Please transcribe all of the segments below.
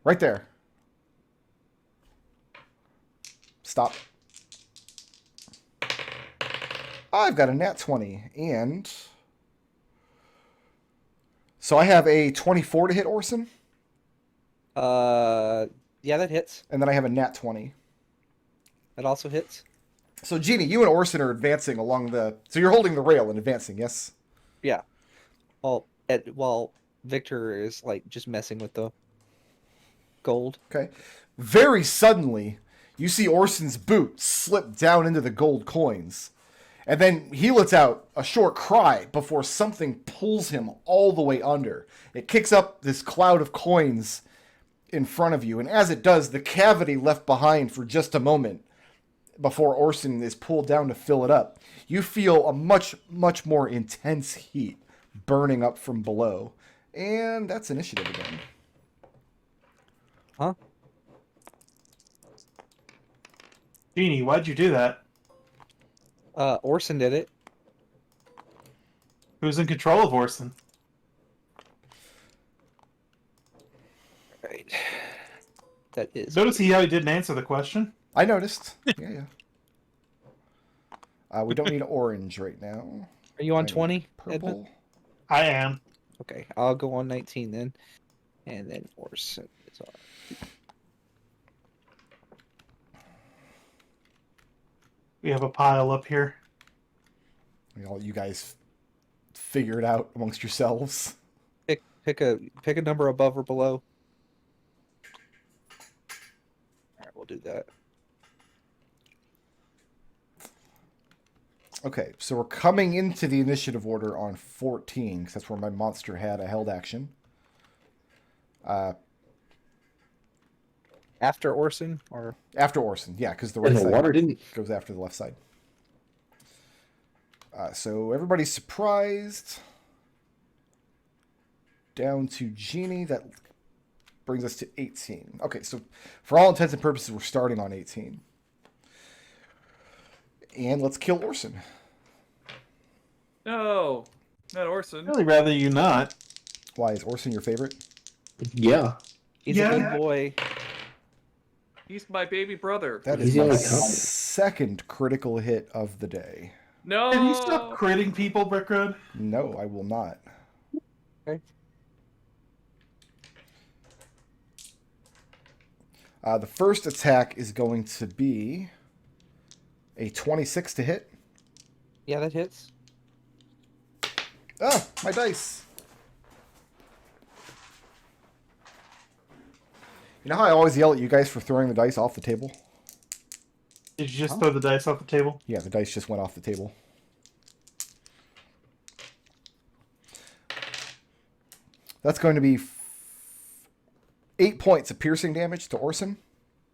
Right there. Stop. I've got a nat 20, and so I have a 24 to hit Orson, Yeah, that hits. and then I have a nat 20. That also hits. So, Jeannie, you and Orson are advancing along the... So you're holding the rail and advancing, yes? Yeah. While Victor is like just messing with the gold. Okay. Very suddenly, you see Orson's boot slip down into the gold coins. And then he lets out a short cry before something pulls him all the way under. It kicks up this cloud of coins in front of you. And as it does, the cavity left behind for just a moment before Orson is pulled down to fill it up, you feel a much, much more intense heat burning up from below. And that's initiative again. Huh? Jeannie, why'd you do that? Orson did it. Who's in control of Orson? Right. That is. Notice how he didn't answer the question? I noticed. Yeah. We don't need orange right now. Are you on I need 20? Purple. Edmund? I am. Okay, I'll go on 19 then. And then Orson is on. We have a pile up here. You guys figure it out amongst yourselves. Pick a number above or below. Alright, we'll do that. Okay, so we're coming into the initiative order on 14, because that's where my monster had a held action. After Orson, or After Orson, yeah, because the right And the side water didn't. goes after the left side. So everybody's surprised. Down to Jeannie, that brings us to 18. Okay, so for all intents and purposes, we're starting on 18. And let's kill Orson. No, not Orson. I'd really rather you not. Why, is Orson your favorite? Yeah. he's a good boy. He's my baby brother. That He's is the my only copy. second critical hit of the day. No. Can you stop critting people, Brickroad? No, I will not. Okay. The first attack is going to be a 26 to hit. Yeah, that hits. Ah, my dice. You know how I always yell at you guys for throwing the dice off the table? Did you just throw the dice off the table? Yeah, the dice just went off the table. That's going to be 8 points of piercing damage to Orson.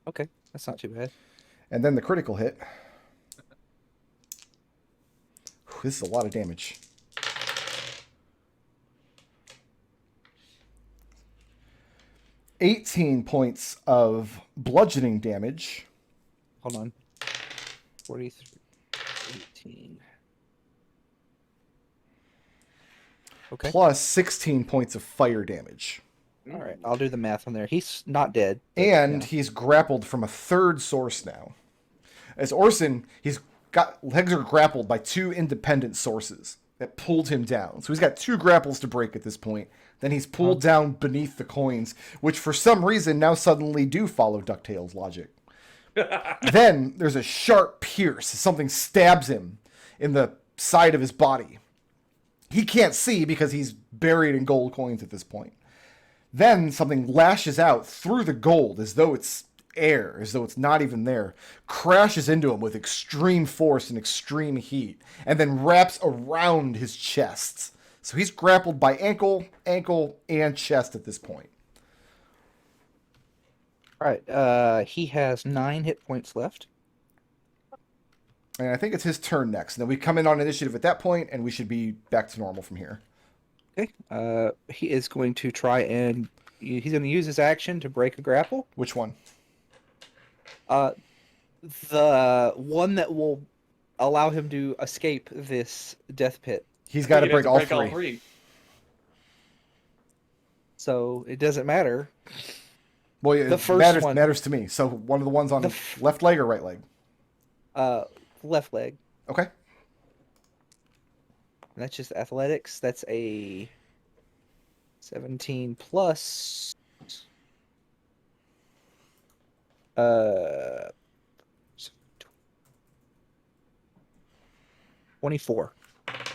Okay, that's not too bad. And then the critical hit. This is a lot of damage. $18 points of bludgeoning damage. Hold on. 43, 18. Okay. Plus 16 points of fire damage. All right, I'll do the math on there. He's not dead. but, And yeah. he's grappled from a third source now. As Orson, he's got legs are grappled by two independent sources that pulled him down. So he's got two grapples to break at this point. Then he's pulled down beneath the coins, which for some reason now suddenly do follow DuckTales logic. Then there's a sharp pierce. Something stabs him in the side of his body. He can't see because he's buried in gold coins at this point. Then something lashes out through the gold as though it's air, as though it's not even there, crashes into him with extreme force and extreme heat, and then wraps around his chest. So he's grappled by ankle, and chest at this point. All right, he has 9 hit points left. And I think it's his turn next. And then we come in on initiative at that point, and we should be back to normal from here. Okay. He is going to try and he's going to use his action to break a grapple. Which one? The one that will allow him to escape this death pit. He's got to He break, has all three. So it doesn't matter. Well, The it first one. matters to me. So one of the ones on left leg or right leg? Left leg. Okay. That's just athletics. That's a 17 plus. Uh, 24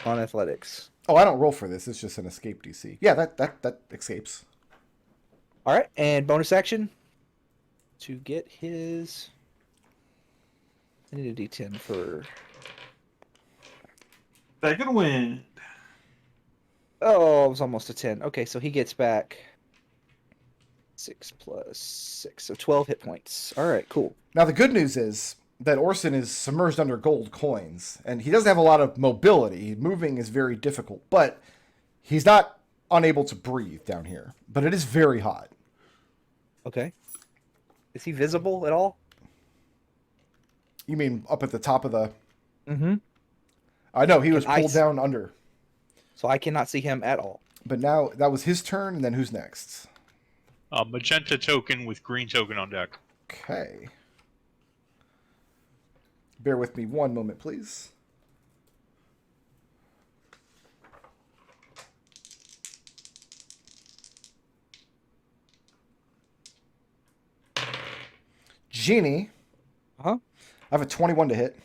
on athletics. Oh, I don't roll for this. It's just an escape DC. Yeah, that escapes. All right, and bonus action to get his. I need a D10 for. Second wind. Oh, it was almost a 10. Okay, so he gets back 6 plus 6, so 12 hit points. All right, cool. Now the good news is that Orson is submerged under gold coins, and he doesn't have a lot of mobility. Moving is very difficult, but he's not unable to breathe down here. But it is very hot. Okay. Is he visible at all? You mean up at the top of the? Mm-hmm. I know he was Can I pulled down under. So I cannot see him at all. But now that was his turn, and then who's next? Magenta token with green token on deck. Okay. Bear with me one moment, please. Genie. Huh? I have a 21 to hit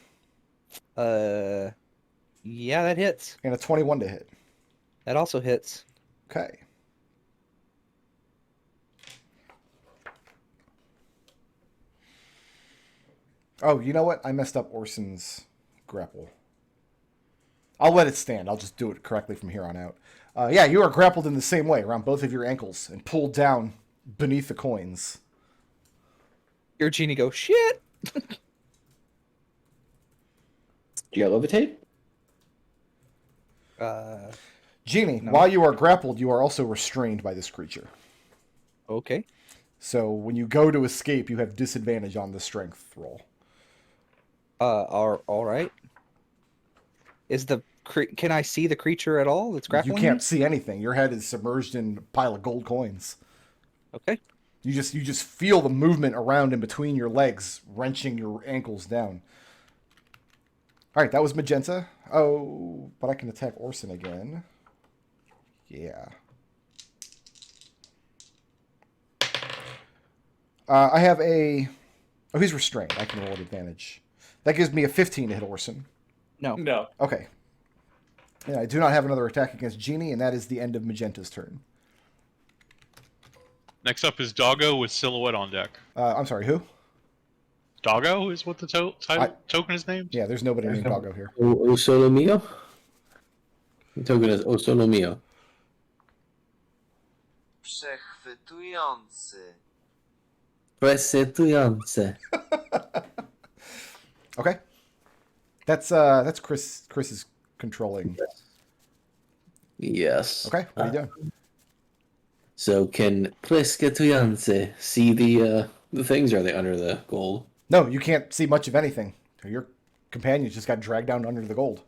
Yeah, that hits. and a 21 to hit. That also hits. Okay. Oh, you know what? I messed up Orson's grapple. I'll let it stand. I'll just do it correctly from here on out. Yeah, you are grappled in the same way around both of your ankles and pulled down beneath the coins. Your genie goes, shit! Do you got levitate? Genie, No. while you are grappled, you are also restrained by this creature. Okay. So when you go to escape, you have disadvantage on the strength roll. All right. Is the can I see the creature at all that's grappling? You can't see anything. Your head is submerged in a pile of gold coins. Okay. You just feel the movement around and between your legs, wrenching your ankles down. All right, that was Magenta. Oh, but I can attack Orson again. Yeah. I have a... Oh, he's restrained. I can roll at advantage. That gives me a 15 to hit Orson. No. No. Okay. Yeah, I do not have another attack against Genie, and that is the end of Magenta's turn. Next up is Doggo with Silhouette on deck. I'm sorry, who? Doggo is what the token is named? Yeah, there's nobody named Doggo here. O solo mio? The token is O solo mio. Przechwytujący. Presetujące. Okay. That's Chris. Chris is controlling. Yes. Okay, what are you doing? So can Presetujące see the things? Or are they under the gold? No, you can't see much of anything. Your companion just got dragged down under the gold.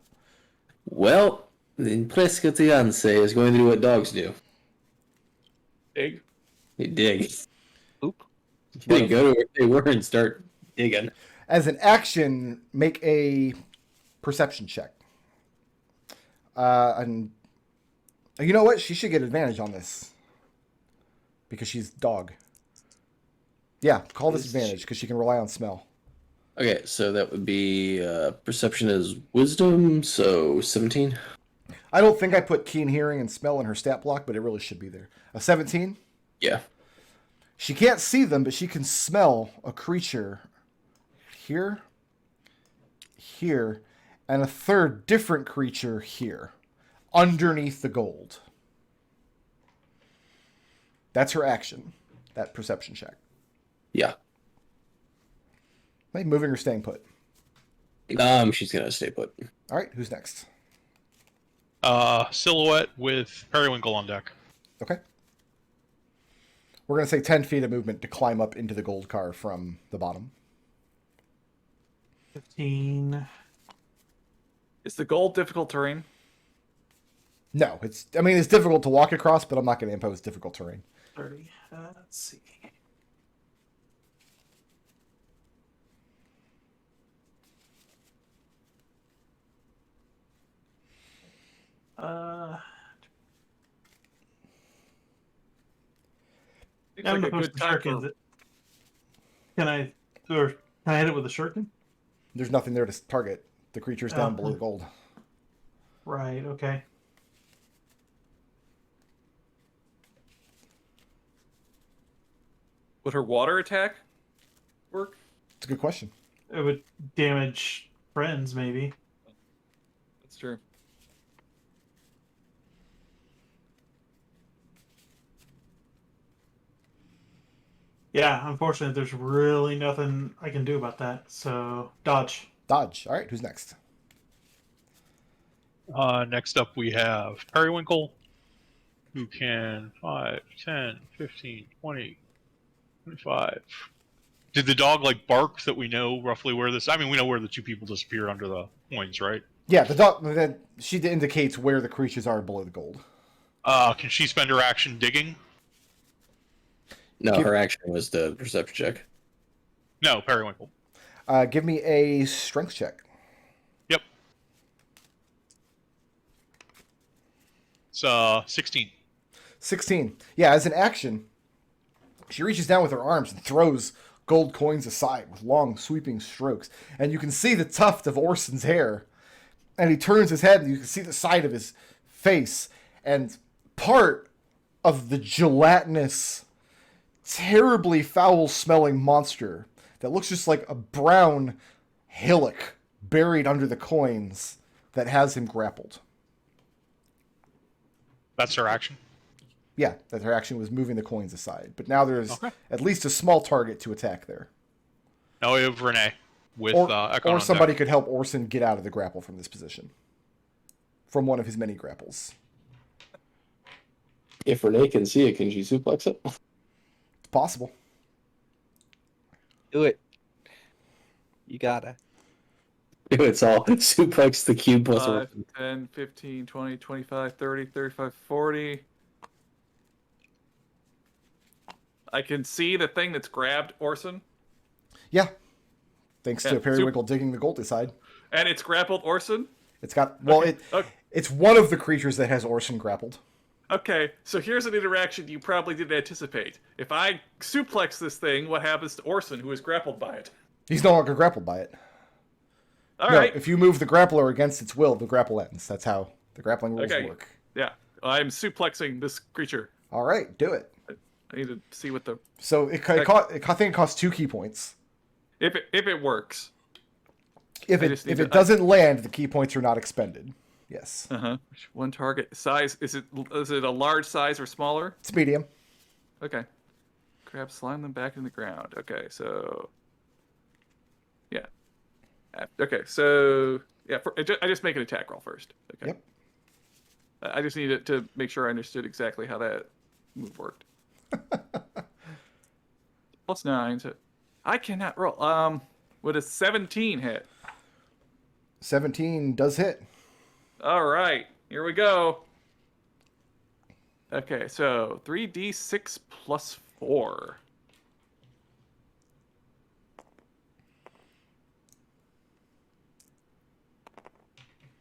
Well, then Presetujące is going to do what dogs do. Dig. They dig. Oop. They go to where they were and start digging. As an action, make a perception check. And you know what? She should get advantage on this because she's dog. Yeah, call this advantage because she can rely on smell. Okay, so that would be perception is wisdom, so 17. I don't think I put keen hearing and smell in her stat block, but it really should be there. A 17. Yeah. She can't see them, but she can smell a creature here, here, and a third different creature here, underneath the gold. That's her action, that perception check. Yeah. Like moving or staying put. She's gonna stay put. All right, who's next? Silhouette with Periwinkle on deck. Okay. We're going to say 10 feet of movement to climb up into the gold car from the bottom. 15. Is the gold difficult terrain? No, it's difficult to walk across, but I'm not going to impose difficult terrain. 30. Let's see. Seems I'm like a opposed good to time shurikens. for... Can I hit it with a shuriken? There's nothing there to target. The creature's down below the gold. Right. Okay. Would her water attack work? It's a good question. It would damage friends, maybe. That's true. Yeah. Unfortunately, there's really nothing I can do about that. So dodge. Dodge. All right, who's next? Next up we have Periwinkle, who can 5, 10, 15, 20, 25. Did the dog like bark that we know roughly where this? I mean, we know where the two people disappeared under the coins, right? Yeah, the dog. Then she indicates where the creatures are below the gold. Can she spend her action digging? No, Give- her action was the perception check. No, Periwinkle. Give me a strength check. Yep. It's 16. 16. Yeah, as an action, she reaches down with her arms and throws gold coins aside with long, sweeping strokes. And you can see the tuft of Orson's hair. And he turns his head, and you can see the side of his face. And part of the gelatinous, terribly foul-smelling monster that looks just like a brown hillock buried under the coins that has him grappled. That's her action. Yeah, that her action was moving the coins aside. But now there's Okay. at least a small target to attack there. Now we have Renee with Or, Ekon or on somebody deck. could help Orson get out of the grapple from this position. From one of his many grapples. If Renee can see it, can she suplex it? It's possible. Do it. You gotta. It's all suplex the cube plus 5, 10, 15, 20, 25, 30, 35, 40. I can see the thing that's grabbed Orson, Yeah. Thanks to Yeah, Periwinkle digging the gold aside. and it's grappled Orson. It's got, well, Okay, okay. it's one of the creatures that has Orson grappled. Okay, so here's an interaction you probably didn't anticipate. If I suplex this thing, what happens to Orson, who is grappled by it? He's no longer grappled by it. All No, right. if you move the grappler against its will, the grapple ends. That's how the grappling rules Okay. work. Yeah, I'm suplexing this creature. All right, do it. I need to see what the So I think it costs 2 key points. if it works. If I it just need if to- it doesn't land, the key points are not expended. Yes, One target size. Is it a large size or smaller? it's medium. Okay. Grab, slime them back in the ground. Okay, so yeah. Okay, so yeah. I just make an attack roll first. Okay. Yep. I just needed to make sure I understood exactly how that move worked. +9. So I cannot roll. Would a 17 hit? 17 does hit. All right, here we go. Okay, so 3d6 plus 4.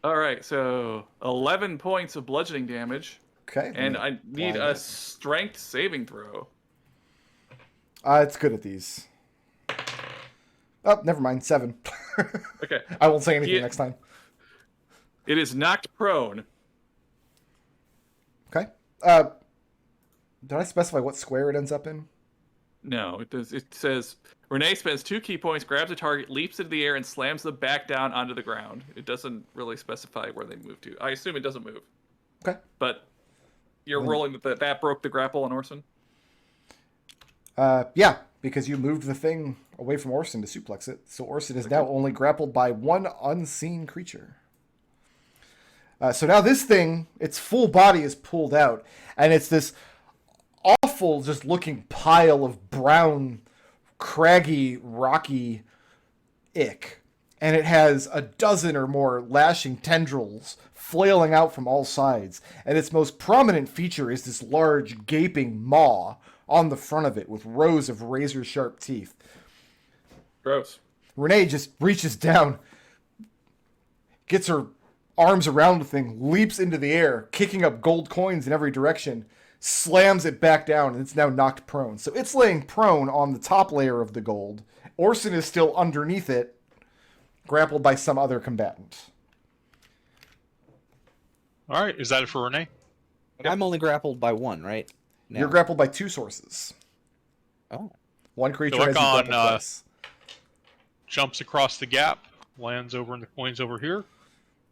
All right, so 11 points of bludgeoning damage, Okay. and I need apply a that. strength saving throw. It's good at these. Oh, never mind. 7. Okay, I won't say anything Yeah. next time. it is knocked prone. Okay. Did I specify what square it ends up in? No, it does. It says Renee spends 2 key points, grabs a target, leaps into the air, and slams them back down onto the ground. It doesn't really specify where they move to. I assume it doesn't move, Okay. but you're rolling that broke the grapple on Orson. Yeah, because you moved the thing away from Orson to suplex it, so Orson is now only grappled by one unseen creature. So now this thing, its full body is pulled out, and it's this awful, just looking pile of brown, craggy, rocky ick. And it has a dozen or more lashing tendrils flailing out from all sides. And its most prominent feature is this large, gaping maw on the front of it with rows of razor-sharp teeth. Gross. Renee just reaches down, gets her arms around the thing, leaps into the air, kicking up gold coins in every direction, slams it back down, and it's now knocked prone. So it's laying prone on the top layer of the gold. Orson is still underneath it, grappled by some other combatant. All right, is that it for Renee? I'm only grappled by one, right? Now. You're grappled by two sources. Oh. One creature So has you Ekon, grappled twice. Jumps across the gap, lands over in the coins over here,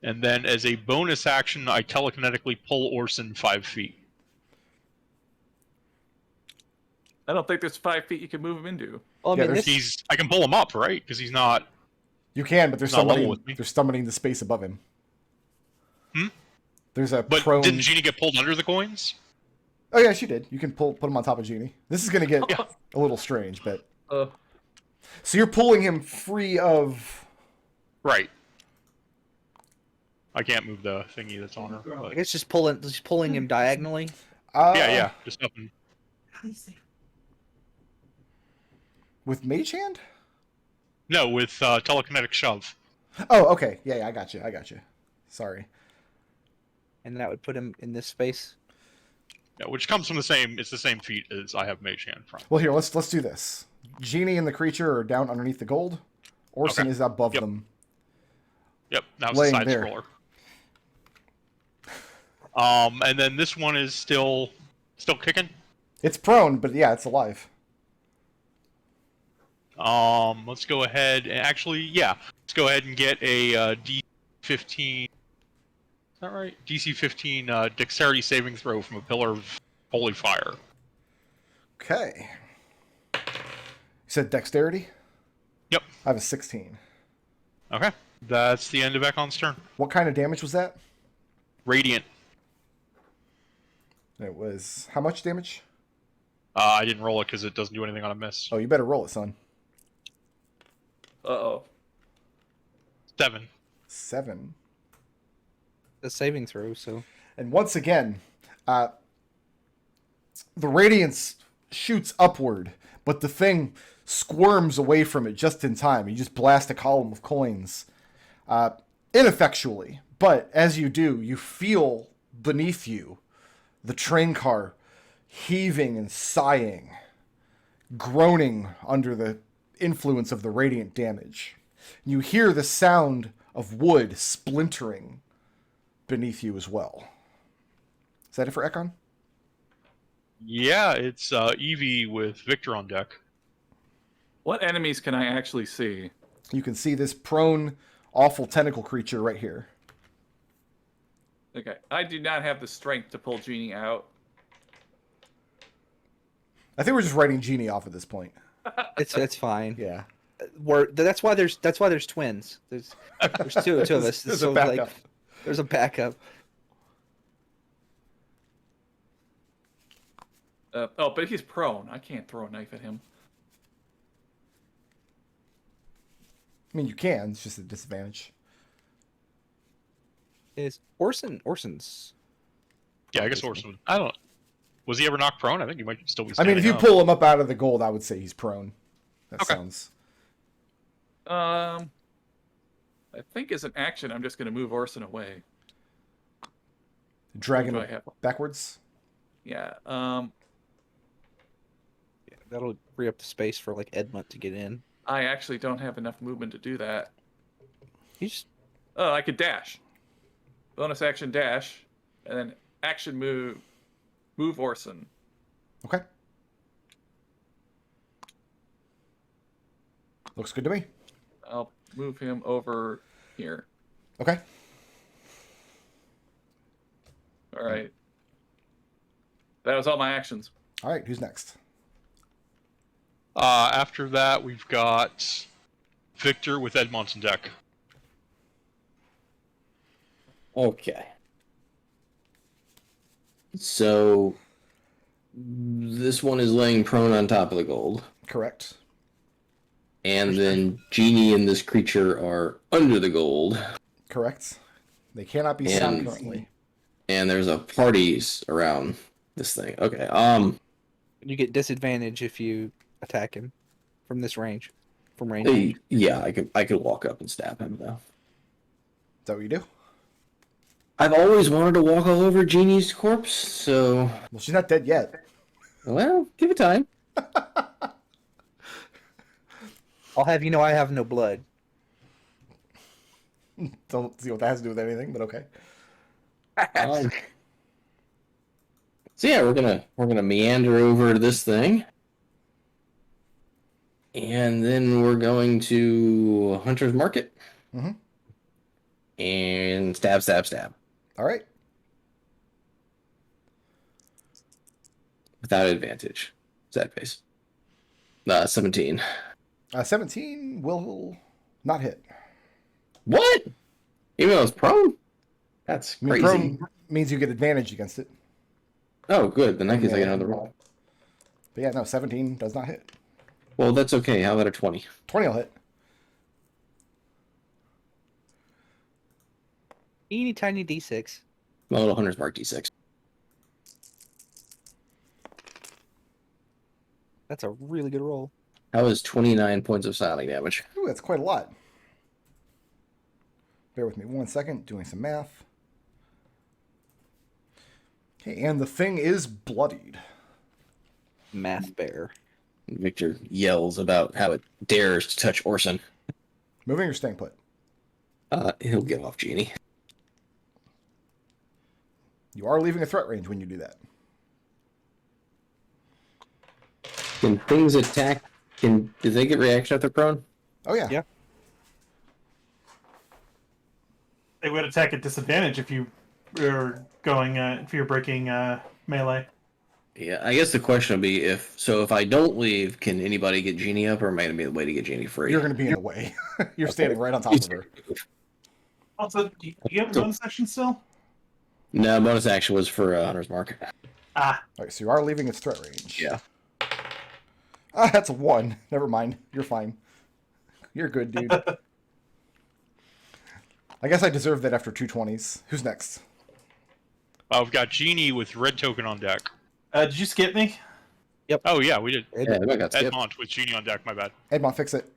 and then as a bonus action, I telekinetically pull Orson 5 feet. I don't think there's 5 feet you can move him into. Well, I Yeah, mean, there's- this, I can pull him up, right? Because he's not. You can, but there's Not level somebody. with me. There's somebody in the space above him. There's a But prone. didn't Genie get pulled under the coins? Oh yeah, she did. You can put him on top of Genie. This is gonna get Yeah. a little strange, but Uh, so you're pulling him free of. Right. I can't move the thingy that's on her. I But... guess just pulling him diagonally. Yeah. Just nothing. With Mage Hand? No, with telekinetic shove. Oh, okay. Yeah, I got you. Sorry. And that would put him in this space. Yeah, which comes from the same. It's the same feat as I have Mage Hand from. Well, here, let's do this. Genie and the creature are down underneath the gold. Orson Okay. is above Yep. them. Yep, that was Laying a side there. scroller. And then this one is still kicking. It's prone, but yeah, it's alive. Let's go ahead and let's go ahead and get a D15. Is that right? DC 15 dexterity saving throw from a pillar of holy fire. Okay. You said dexterity? Yep. I have a 16. Okay, that's the end of Ekon's turn. What kind of damage was that? Radiant. It was how much damage? I didn't roll it because it doesn't do anything on a miss. Oh, you better roll it, son. uh-oh. 7. 7. The saving throw, so. And once again, the radiance shoots upward, but the thing squirms away from it just in time. You just blast a column of coins ineffectually. But as you do, you feel beneath you the train car heaving and sighing, groaning under the influence of the radiant damage. You hear the sound of wood splintering beneath you as well. Is that it for Ekon? Yeah, it's Eevee with Victor on deck. What enemies can I actually see? You can see this prone, awful tentacle creature right here. Okay, I do not have the strength to pull Genie out. I think we're just writing Genie off at this point. It's fine. Yeah. That's why there's twins. There's two of us. There's so a backup. There's a backup. But he's prone. I can't throw a knife at him. I mean, you can. It's just a disadvantage. Is Orson's? Yeah, I guess Orson. I don't. Was he ever knocked prone? I think he might still be. I mean, Standing if you up. pull him up out of the gold, I would say he's prone. That Okay. sounds... I think as an action, I'm just going to move Orson away. Dragging What do I it have? backwards. Yeah. Yeah, that'll free up the space for like Edmont to get in. I actually don't have enough movement to do that. He's Oh, I could dash. Bonus action dash, and then action move Orson. Okay. Looks good to me. I'll move him over here. Okay. All right. That was all my actions. All right, who's next? After that, we've got Victor with Edmont on deck. Okay. So this one is laying prone on top of the gold, Correct. and then Genie and this creature are under the gold, Correct. They cannot be seen And- currently. and there's a parties around this thing. Okay. you get disadvantage if you attack him from this range, from range. Yeah, I could walk up and stab him though. Is that what you do? I've always wanted to walk all over Jeannie's corpse, so Well, she's not dead yet. well, give it time. I'll have you know I have no blood. Don't see what that has to do with anything, but okay. So yeah, we're gonna meander over to this thing, and then we're going to Hunter's Market, Mhm. and stab, stab, stab All right. without advantage. Sad face. 17. 17 will not hit. What? Even though it's prone? That's I mean, crazy. prone means you get advantage against it. Oh, good. Then I guess I Yeah. get another roll. But yeah, no, 17 does not hit. Well, that's okay. How about a 20? 20 will hit. Teeny tiny D6. My little Hunter's Mark D6. That's a really good roll. That was 29 points of psionic damage. Ooh, that's quite a lot. Bear with me 1 second, doing some math. Okay, and the thing is bloodied. Math bear. Victor yells about how it dares to touch Orson. Moving or staying put? He'll get off Jeannie. You are leaving a threat range when you do that. Can things attack? Do they get reaction if they're prone? Oh, yeah. Yeah. They would attack at disadvantage if you were going, if you're breaking melee. Yeah, I guess the question would be if I don't leave, can anybody get Jeannie up, or am I going to be the way to get Jeannie free? You're going to be in the way. You're standing right on top of her. Also, do you have a bonus action still? No, bonus action was for Hunter's Mark. Ah, All right, so you are leaving its threat range. Yeah. Ah, that's a 1. Never mind. You're fine. You're good, dude. I guess I deserve that after 2 20s. Who's next? We've got Genie with red token on deck. did you skip me? Oh yeah, we did. Yeah, I got skipped. Edmont with Genie on deck. My bad. Edmont, fix it.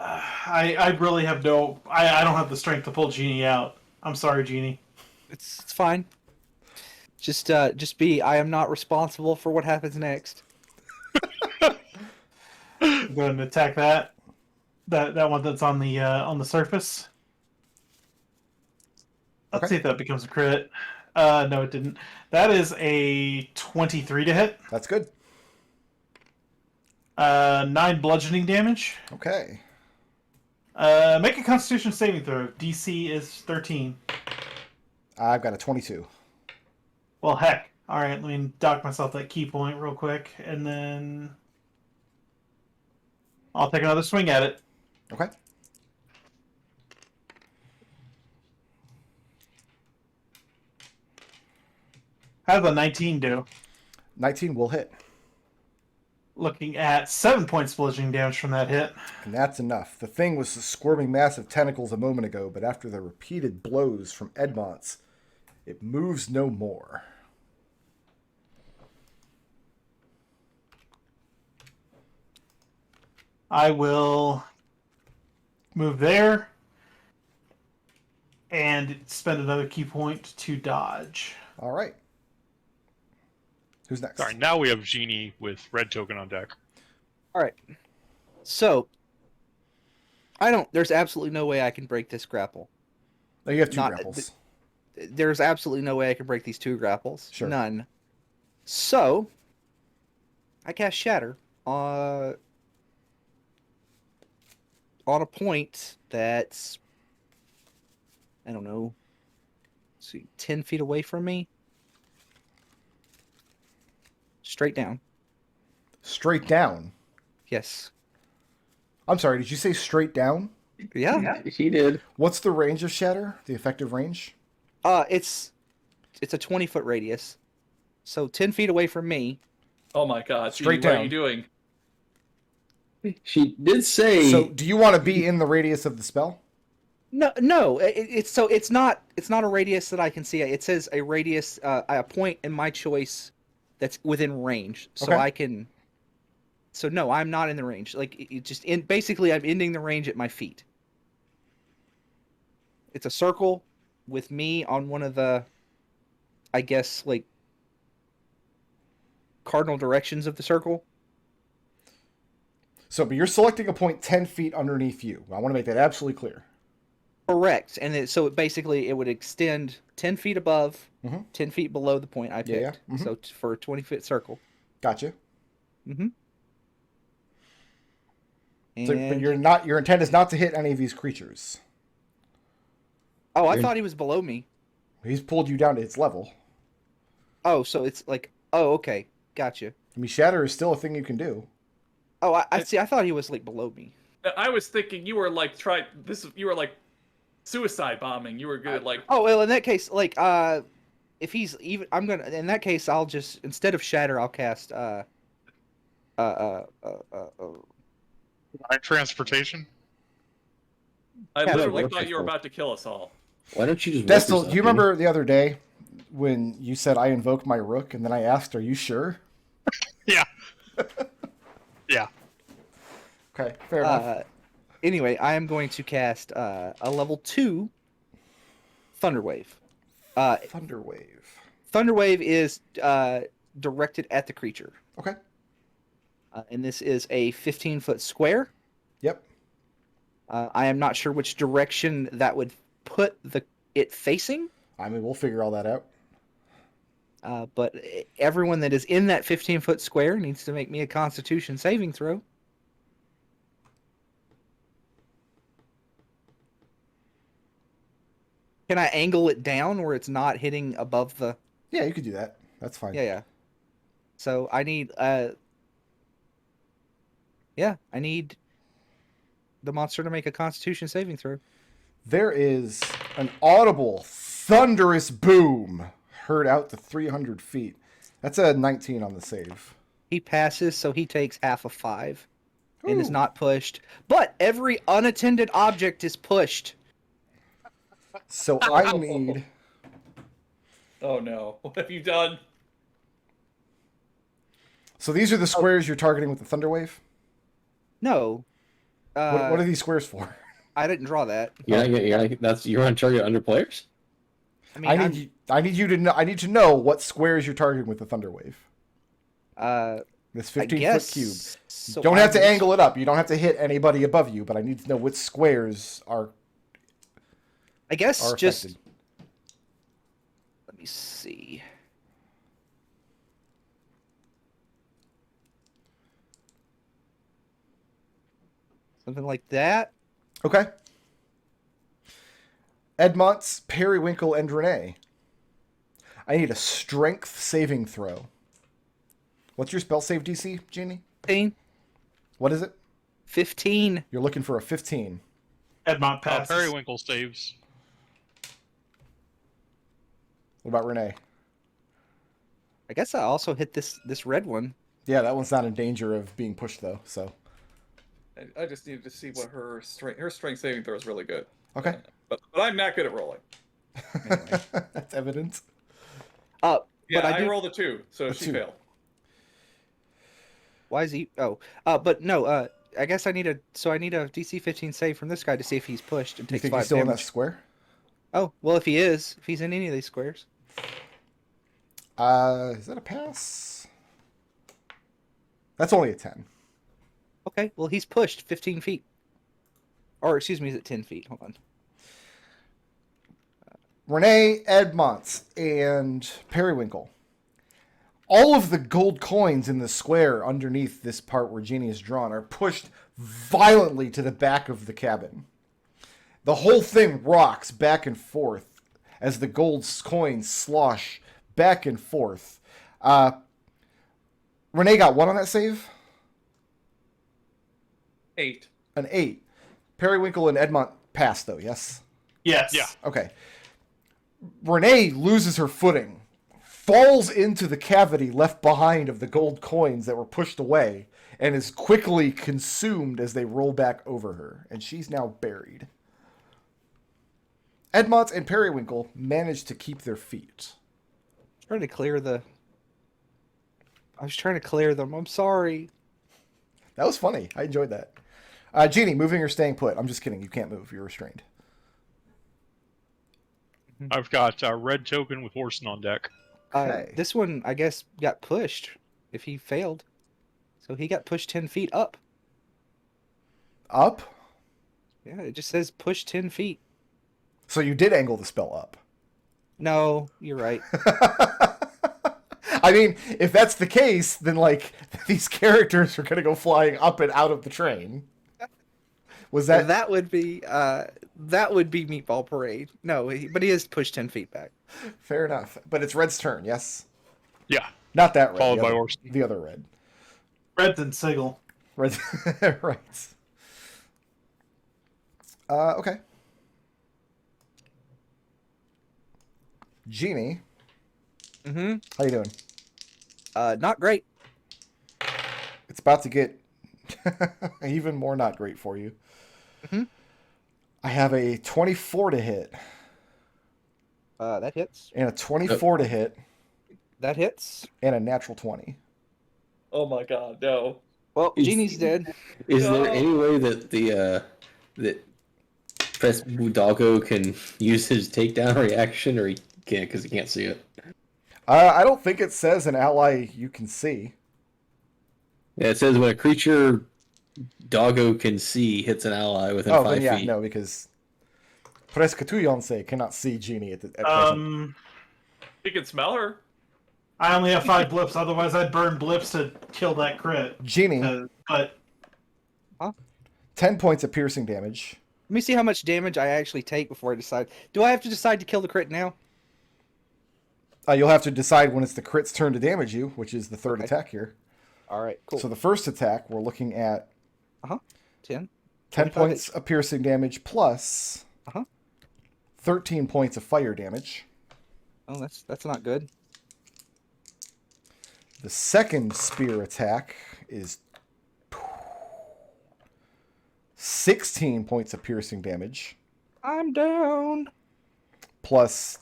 I really have no. I don't have the strength to pull Genie out. I'm sorry, Genie. It's fine. Just be. I am not responsible for what happens next. Go ahead and attack that. That one that's on the surface. Let's Okay. see if that becomes a crit. No, it didn't. That is a 23 to hit. That's good. 9 bludgeoning damage. Okay. Make a Constitution saving throw. DC is 13. I've got a 22. Well, heck. All right, let me dock myself that key point real quick, and then I'll take another swing at it. Okay. How does a 19 do? 19 will hit. Looking at 7 points bludgeoning damage from that hit. And that's enough. The thing was a squirming mass of tentacles a moment ago, but after the repeated blows from Edmont's, it moves no more. I will move there and spend another key point to dodge. All right. Who's next? Sorry, now we have Genie with red token on deck. All right. So, there's absolutely no way I can break this grapple. Oh, you have 2 Not- grapples. There's absolutely no way I can break these 2 grapples. Sure. None. So, I cast Shatter on a point that's, I don't know, let's see, 10 feet away from me. Straight down. Straight down. Yes. I'm sorry, did you say straight down? Yeah. He did. What's the range of shatter? The effective range? It's a 20-foot radius. So 10 feet away from me. Oh my god. Straight Genie, what are down. you doing? She did say. So, do you want to be in the radius of the spell? No. It's not a radius that I can see. It says a radius, a point in my choice that's within range. So Okay. I can. So no, I'm not in the range. Like basically, I'm ending the range at my feet. it's a circle with me on one of the, I guess, like, cardinal directions of the circle. So, but you're selecting a point 10 feet underneath you. I want to make that absolutely clear. Correct. And so it would extend 10 feet above, Mhm. 10 feet below the point I picked. Yeah, yeah. Mhm. So for a 20-foot circle. Gotcha. Mm-hmm. So, but your intent is not to hit any of these creatures. Oh, I thought he was below me. He's pulled you down to its level. Oh, so it's like, oh, okay. Gotcha. I mean, shatter is still a thing you can do. Oh, I see. I thought he was like below me. I was thinking you were like you were like suicide bombing. You were good at like. Oh, well, in that case, like, if he's even, in that case, I'll just, instead of shatter, I'll cast, Transportation. I Yeah, literally that thought you were works. about to kill us all. Why don't you just work Destil, yourself, do you remember the other day when you said I invoke my rook, and then I asked, "Are you sure?" Yeah. Yeah. Okay, fair enough. Anyway, I am going to cast a level 2 Thunderwave. Thunderwave. Thunderwave is directed at the creature. Okay. And this is a 15-foot square. Yep. I am not sure which direction that would put it facing. I mean, we'll figure all that out. But everyone that is in that 15-foot square needs to make me a Constitution saving throw. Can I angle it down where it's not hitting above the... Yeah, you could do that. That's fine. Yeah. So I need... I need the monster to make a Constitution saving throw. There is an audible, thunderous boom heard out to 300 feet. That's a 19 on the save. He passes, so he takes half of 5 and is Ooh. not pushed. But every unattended object is pushed. So I need... Oh no! What have you done? So these are the squares you're targeting with the Thunderwave? No. What are these squares for? I didn't draw that. You're on target under players? I mean, I need to know what squares you're targeting with the Thunderwave. This 15-foot cube. So You don't have to angle it up. You don't have to hit anybody above you, but I need to know which squares are I guess affected. just... Let me see. Something like that. Okay. Edmont's, Periwinkle, and Renee. I need a strength saving throw. What's your spell save DC, Genie? 15. What is it? 15. You're looking for a 15. Edmont passes. Periwinkle saves. What about Renee? I guess I also hit this red one. Yeah, that one's not in danger of being pushed, though, so... I just needed to see what her strength saving throw is really good. Okay. But I'm not good at rolling. That's evident. Yeah, but I do... rolled a 2, so she 2. failed. Why is he... Oh. But no, I guess I need a DC 15 save from this guy to see if he's pushed and You takes think 5 he's still in that damage. square? Oh, well, if he's in any of these squares. Is that a pass? That's only a 10. Okay, well, he's pushed 15 feet. Or, excuse me, is it 10 feet? Hold on. Renee, Edmont, and Periwinkle. All of the gold coins in the square underneath this part where Genie is drawn are pushed violently to the back of the cabin. The whole thing rocks back and forth as the gold coins slosh back and forth. Renee got 1 on that save? 8. An 8. Periwinkle and Edmont passed, though, yes? Yes. Yeah. Okay. Renee loses her footing, falls into the cavity left behind of the gold coins that were pushed away, and is quickly consumed as they roll back over her, and she's now buried. Edmont and Periwinkle manage to keep their feet. I was trying to clear them. I'm sorry. That was funny. I enjoyed that. Genie, moving or staying put? I'm just kidding. You can't move. You're restrained. I've got a red token with Orson on deck. Okay. This one, I guess, got pushed if he failed. So he got pushed 10 feet up. Up? Yeah, it just says push 10 feet. So you did angle the spell up. No, you're right. I mean, if that's the case, then like these characters are gonna go flying up and out of the train. Was that That would be Meatball Parade. No, but he is pushed 10 feet back. fair enough? But it's Red's turn, yes? Yeah. Not that red. Followed the by other, Orson. the other red. Red's and Sigil. Red. Right. Okay. Genie, Mm-hmm. how you doing? Not great. It's about to get even more not great for you. Mhm. I have a 24 to hit That hits. and a 24 to hit That hits. and a natural 20. Oh my god, no. Well, Is- Genie's dead. Is No. there any way that that Press Doggo can use his takedown reaction, or he can't because he can't see it? I don't think it says an ally you can see. Yeah, it says when a creature Doggo can see hits an ally within Oh, 5 then yeah, feet. no, because Prescatuyonce cannot see Genie at present. He can smell her. I only have 5 blips, otherwise I'd burn blips to kill that crit. Genie, But 10 points of piercing damage. Let me see how much damage I actually take before I decide. Do I have to decide to kill the crit now? You'll have to decide when it's the crit's turn to damage you, which is the third Okay. attack here. All right, cool. So the first attack, we're looking at 10. 10 25 points of piercing damage plus Uh-huh. 13 points of fire damage. Oh, that's not good. The second spear attack is 16 points of piercing damage I'm down. plus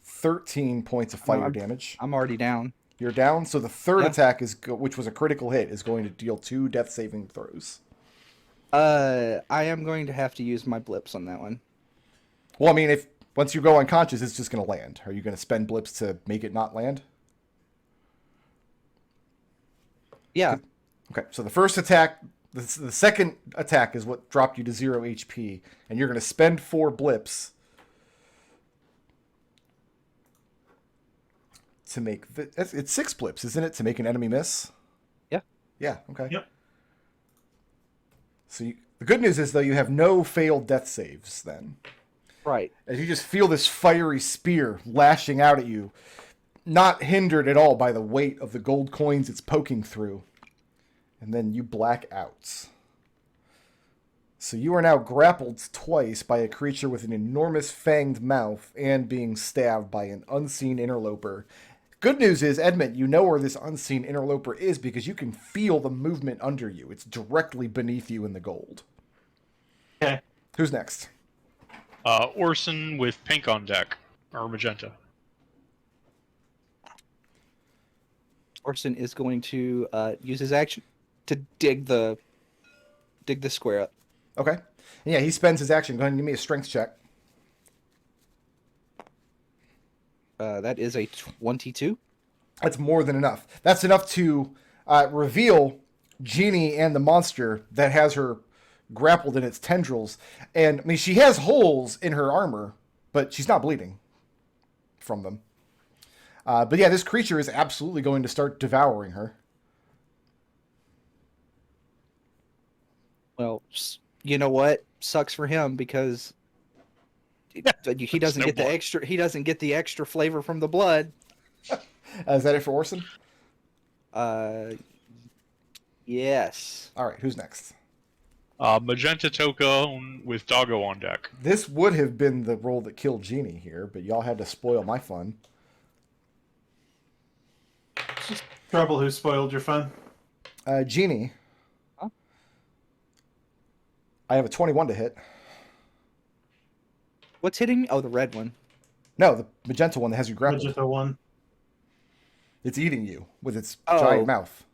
13 points of fire I'm- damage. I'm already down. You're down. So the third Yeah. attack which was a critical hit, is going to deal 2 death saving throws. I am going to have to use my blips on that one. Well, I mean, if once you go unconscious, it's just going to land. Are you going to spend blips to make it not land? Yeah. Okay, so the first attack, the second attack is what dropped you to 0 HP, and you're going to spend 4 blips to make it's 6 blips, isn't it, to make an enemy miss? Yeah. Yeah. Okay. Yep. So the good news is though you have no failed death saves then. Right. As you just feel this fiery spear lashing out at you, not hindered at all by the weight of the gold coins it's poking through. And then you black out. So you are now grappled twice by a creature with an enormous fanged mouth and being stabbed by an unseen interloper. Good news is, Edmont, you know where this unseen interloper is because you can feel the movement under you. It's directly beneath you in the gold. okay. Who's next? Orson with pink on deck, or magenta. Orson is going to use his action to dig the square up. Okay. Yeah, he spends his action. Go ahead and give me a strength check. That is a 22. That's more than enough. That's enough to reveal Genie and the monster that has her grappled in its tendrils. And I mean, she has holes in her armor, but she's not bleeding from them. But yeah, this creature is absolutely going to start devouring her. Well, you know what? Sucks for him because he doesn't no get the blood. extra. He doesn't get the extra flavor from the blood. Is that it for Orson? Yes. All right, who's next? Magenta token with doggo on deck. This would have been the roll that killed Genie here, but y'all had to spoil my fun. Treble who spoiled your fun. Genie. Huh? I have a 21 to hit. What's hitting me? Oh, the red one. No, the magenta one that has you grappled. Magenta 1. It's eating you with its Oh. giant mouth.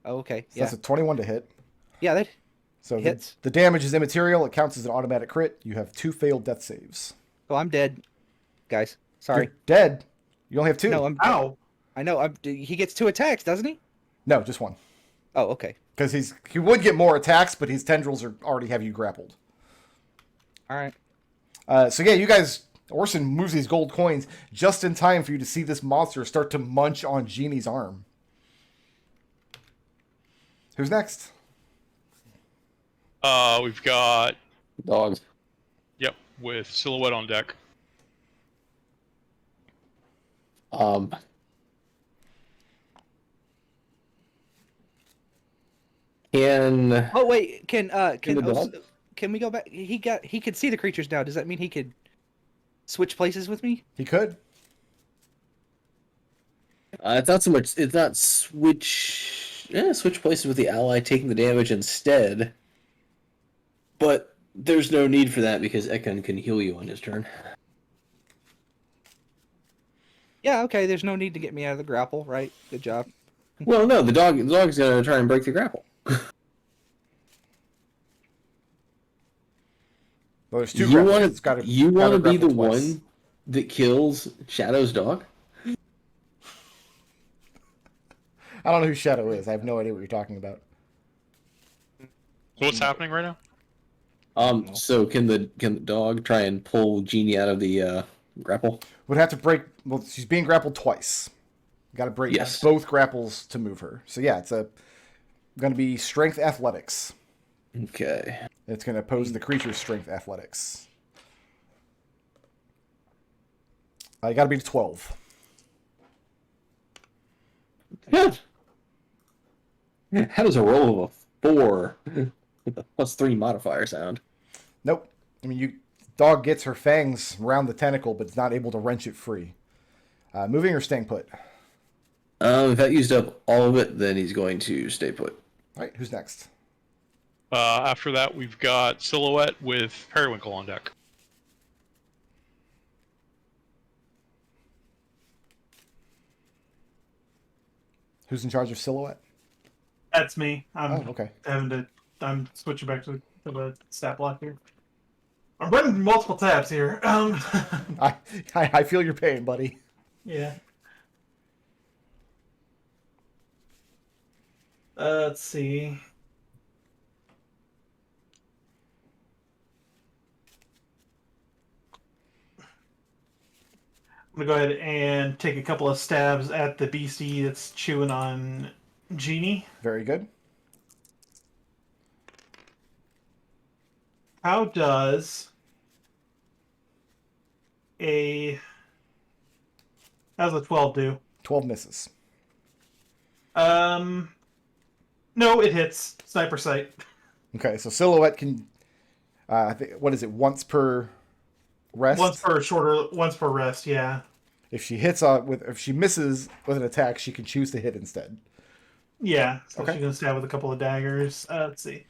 Oh, okay. So Yeah. that's a 21 to hit. Yeah. So Hits. the damage is immaterial. It counts as an automatic crit. You have 2 failed death saves. Oh, I'm dead, guys. Sorry. You're dead. You only have 2. No, I'm dead. Ow. I know. He gets 2 attacks, doesn't he? No, just 1. Oh, okay. Because he would get more attacks, but his tendrils already have you grappled. All right. So yeah, you guys, Orson moves these gold coins just in time for you to see this monster start to munch on Genie's arm. Who's next? We've got Dogs. yep with Silhouette on deck. Can Oh wait, can the dog? can we go back? He could see the creatures now. Does that mean he could switch places with me? He could. it's not so much. It's not switch. Yeah, switch places with the ally, taking the damage instead. But there's no need for that because Ekon can heal you on his turn. Yeah, okay. There's no need to get me out of the grapple, right? Good job. Well, no, the dog's gonna try and break the grapple. Well, there's 2 You grapples. want It's gotta- to? You gotta want to be the grapple twice. one that kills Shadow's dog? I don't know who Shadow is. I have no idea what you're talking about. So what's happening right now? So can the dog try and pull Genie out of the grapple? Would have to break. Well, she's being grappled twice. Got to break Yes. both grapples to move her. So yeah, it's going to be strength athletics. Okay. It's going to oppose the creature's strength athletics. You got to beat a 12. How does a roll of a 4 with a +3 modifier sound? Nope. I mean, dog gets her fangs around the tentacle, but is not able to wrench it free. Moving or staying put? If that used up all of it, then he's going to stay put. All right, who's next? After that, we've got Silhouette with Periwinkle on deck. Who's in charge of Silhouette? That's me. I'm okay. I'm switching back to the stat block here. I'm running multiple tabs here. I feel your pain, buddy. Yeah. Let's see. I'm gonna go ahead and take a couple of stabs at the beastie that's chewing on Genie. Very good. How does a 12 do? 12 misses. No, it hits. Sniper sight. Okay, so Silhouette can, I think, what is it, once per rest? Once per rest, yeah. If she if she misses with an attack, she can choose to hit instead. Yeah, so Okay. she's gonna stab with a couple of daggers. Let's see.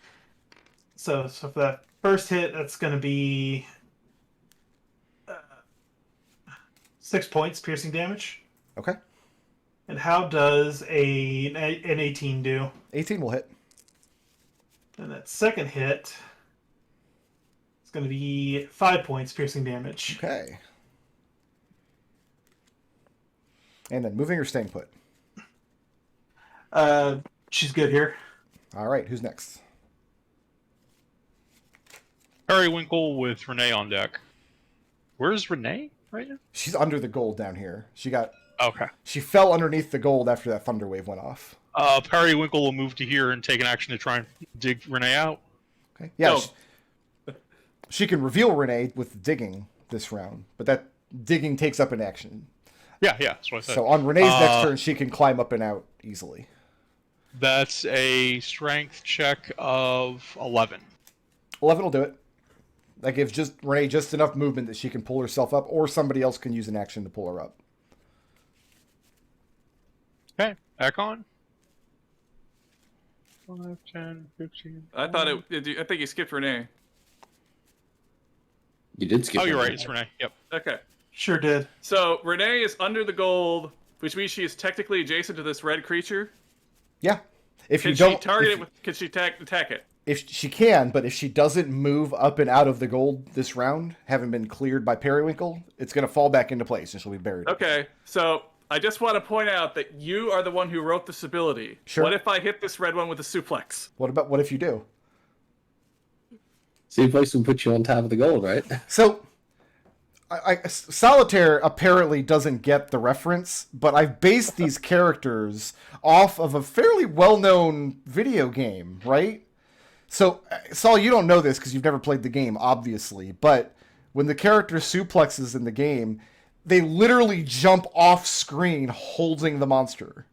So for that first hit, that's gonna be 6 points piercing damage. Okay. And how does an 18 do? 18 will hit. And that second hit is gonna be 5 points piercing damage. Okay. And then moving or staying put? She's good here. All right, who's next? Periwinkle with Renee on deck. Where's Renee right now? She's under the gold down here. Okay. She fell underneath the gold after that thunder wave went off. Periwinkle will move to here and take an action to try and dig Renee out. Okay. Yeah. No. She can reveal Renee with digging this round, but that digging takes up an action. Yeah, that's what I said. So on Renee's next turn, she can climb up and out easily. That's a strength check of 11. 11 will do it. That gives Renee just enough movement that she can pull herself up, or somebody else can use an action to pull her up. Okay, Ekon. 5, 10, 15. I thought I think you skipped Renee. You did skip. Oh, you're one. right. It's Renee. Yep. Okay. Sure did. So Renee is under the gold, which means she is technically adjacent to this red creature. Yeah. If Can you she don't target if- it with? Can she attack it? if she can, but if she doesn't move up and out of the gold this round, having been cleared by Periwinkle, it's going to fall back into place and she'll be buried. Okay, so I just want to point out that you are the one who wrote this ability. Sure. What if I hit this red one with a suplex? What if you do? Same place we put you on top of the gold, right? So, Solitayre apparently doesn't get the reference, but I've based these characters off of a fairly well-known video game, right? So, Saul, you don't know this because you've never played the game, obviously, but when the character suplexes in the game, they literally jump off screen holding the monster.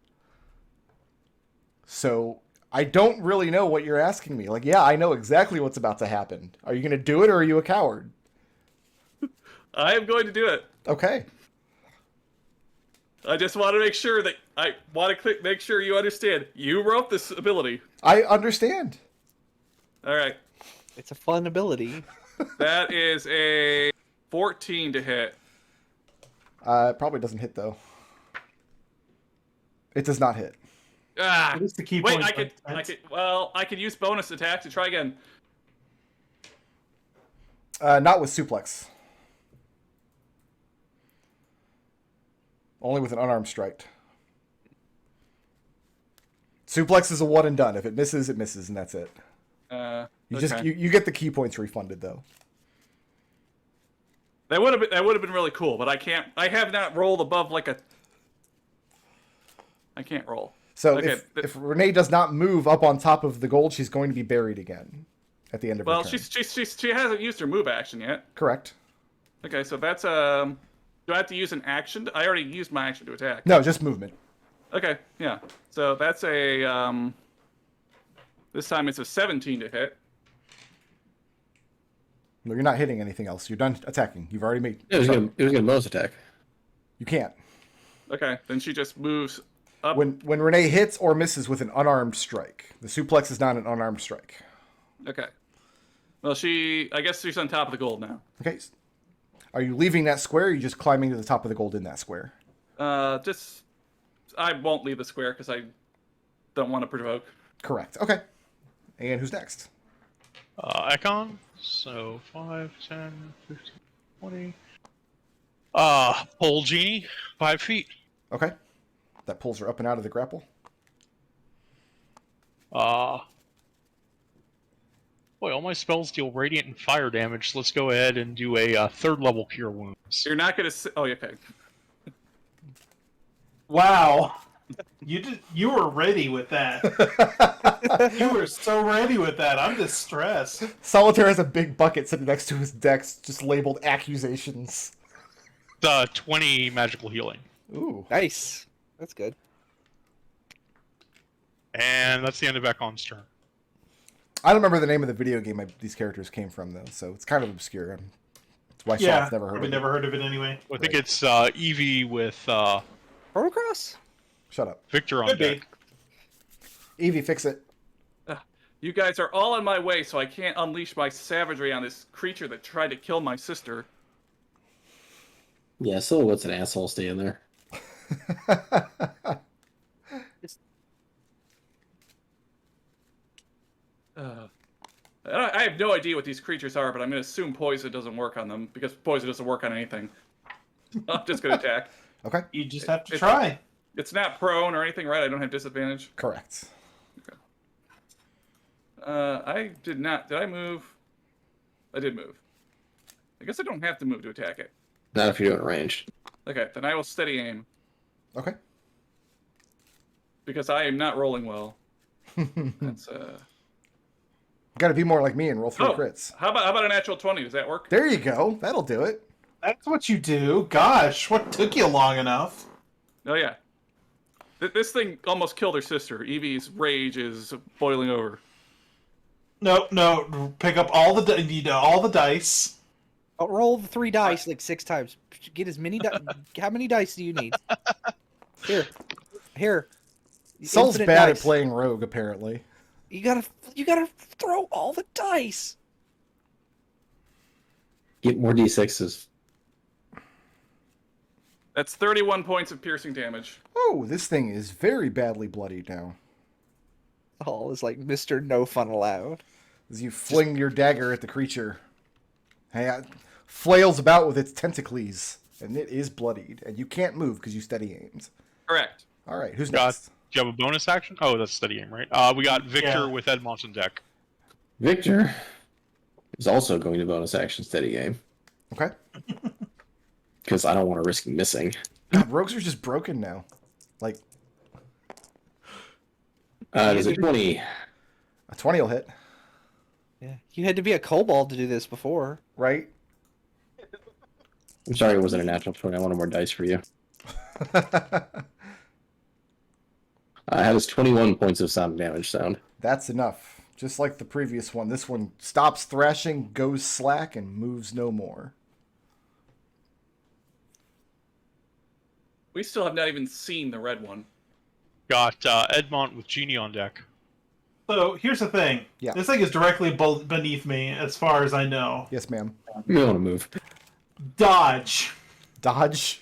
So, I don't really know what you're asking me. Like, yeah, I know exactly what's about to happen. Are you going to do it or are you a coward? I am going to do it. Okay. I just want to make sure that make sure you understand. You wrote this ability. I understand. All right. It's a fun ability. That is a 14 to hit. It probably doesn't hit, though. It does not hit. Ah, What is the key wait, point? I could use bonus attack to try again. Not with suplex. Only with an unarmed strike. Suplex is a one and done. If it misses, it misses, and that's it. You get the key points refunded though. That would have been really cool, but I can't. I have not rolled above like a. I can't roll. So Okay, if Renee does not move up on top of the gold, she's going to be buried again at the end of her Well, turn. she hasn't used her move action yet. Correct. Okay, so that's Do I have to use an action? I already used my action to attack. No, just movement. Okay, yeah. So that's a this time it's a 17 to hit. No, you're not hitting anything else. You're done attacking. You've already made. It was gonna bonus attack. You can't. Okay, then she just moves up. When Renee hits or misses with an unarmed strike, the suplex is not an unarmed strike. Okay. Well, I guess she's on top of the gold now. Okay. Are you leaving that square? Or are you just climbing to the top of the gold in that square? I won't leave the square because I don't want to provoke. Correct. Okay. And who's next? Ekon. So 5, 10, 15, 20. Pole genie, 5 feet. Okay. That pulls her up and out of the grapple. Boy, all my spells deal radiant and fire damage, so let's go ahead and do a third level cure wounds. You're not gonna. Oh, okay. Wow. You were ready with that. You were so ready with that. I'm distressed. Solitayre has a big bucket sitting next to his dex, just labeled accusations. 20 magical healing. Ooh. Nice. That's good. And that's the end of Ekon's turn. I don't remember the name of the video game these characters came from, though, so it's kind of obscure. That's why Yeah, Salt's never heard of it. never heard of it anyway. I think it's Eevee with Protocross? Shut up. Victor on Could be. deck. Evie, fix it. You guys are all in my way, so I can't unleash my savagery on this creature that tried to kill my sister. Yeah, Silhouette's an asshole staying there. I have no idea what these creatures are, but I'm going to assume poison doesn't work on them, because poison doesn't work on anything. I'm just going to attack. Okay. You just have to try. It's not prone or anything, right? I don't have disadvantage. Correct. I did not. Did I move? I did move. I guess I don't have to move to attack it. Not if you're doing ranged. Okay, then I will steady aim, Okay. because I am not rolling well. That's Got to be more like me and roll 3 crits. How about a natural 20? Does that work? There you go. That'll do it. That's what you do. Gosh, what took you long enough? Oh yeah. This thing almost killed her sister. Evie's rage is boiling over. No. Pick up all the dice. I'll roll the 3 dice like 6 times. Get as many dice. How many dice do you need? Here. Saul's Infinite bad dice. at playing rogue, apparently. You gotta throw all the dice. Get more d6s. That's 31 points of piercing damage. Oh, this thing is very badly bloodied now. All is like Mr. No Fun Allowed. As you fling your dagger at the creature. It flails about with its tentacles, and it is bloodied. And you can't move because you steady aimed. Correct. All right, who's Got- next? Do you have a bonus action? Oh, that's steady aim, right? We got Victor Yeah. with Edmont on deck. Victor is also going to bonus action steady game Okay. because I don't want to risk missing. God, rogues are just broken now. Like, Does a 20? a 20 will hit, Yeah, you had to be a kobold to do this before. right? I'm sorry it wasn't a natural 20. I wanted more dice for you. That is 21 points of sound damage sound. That's enough. Just like the previous one, this one stops thrashing, goes slack, and moves no more. We still have not even seen the red one. Got Edmont with Genie on deck. So here's the thing. Yeah. This thing is directly beneath me, as far as I know. Yes, ma'am. You don't want to move. Dodge. Dodge.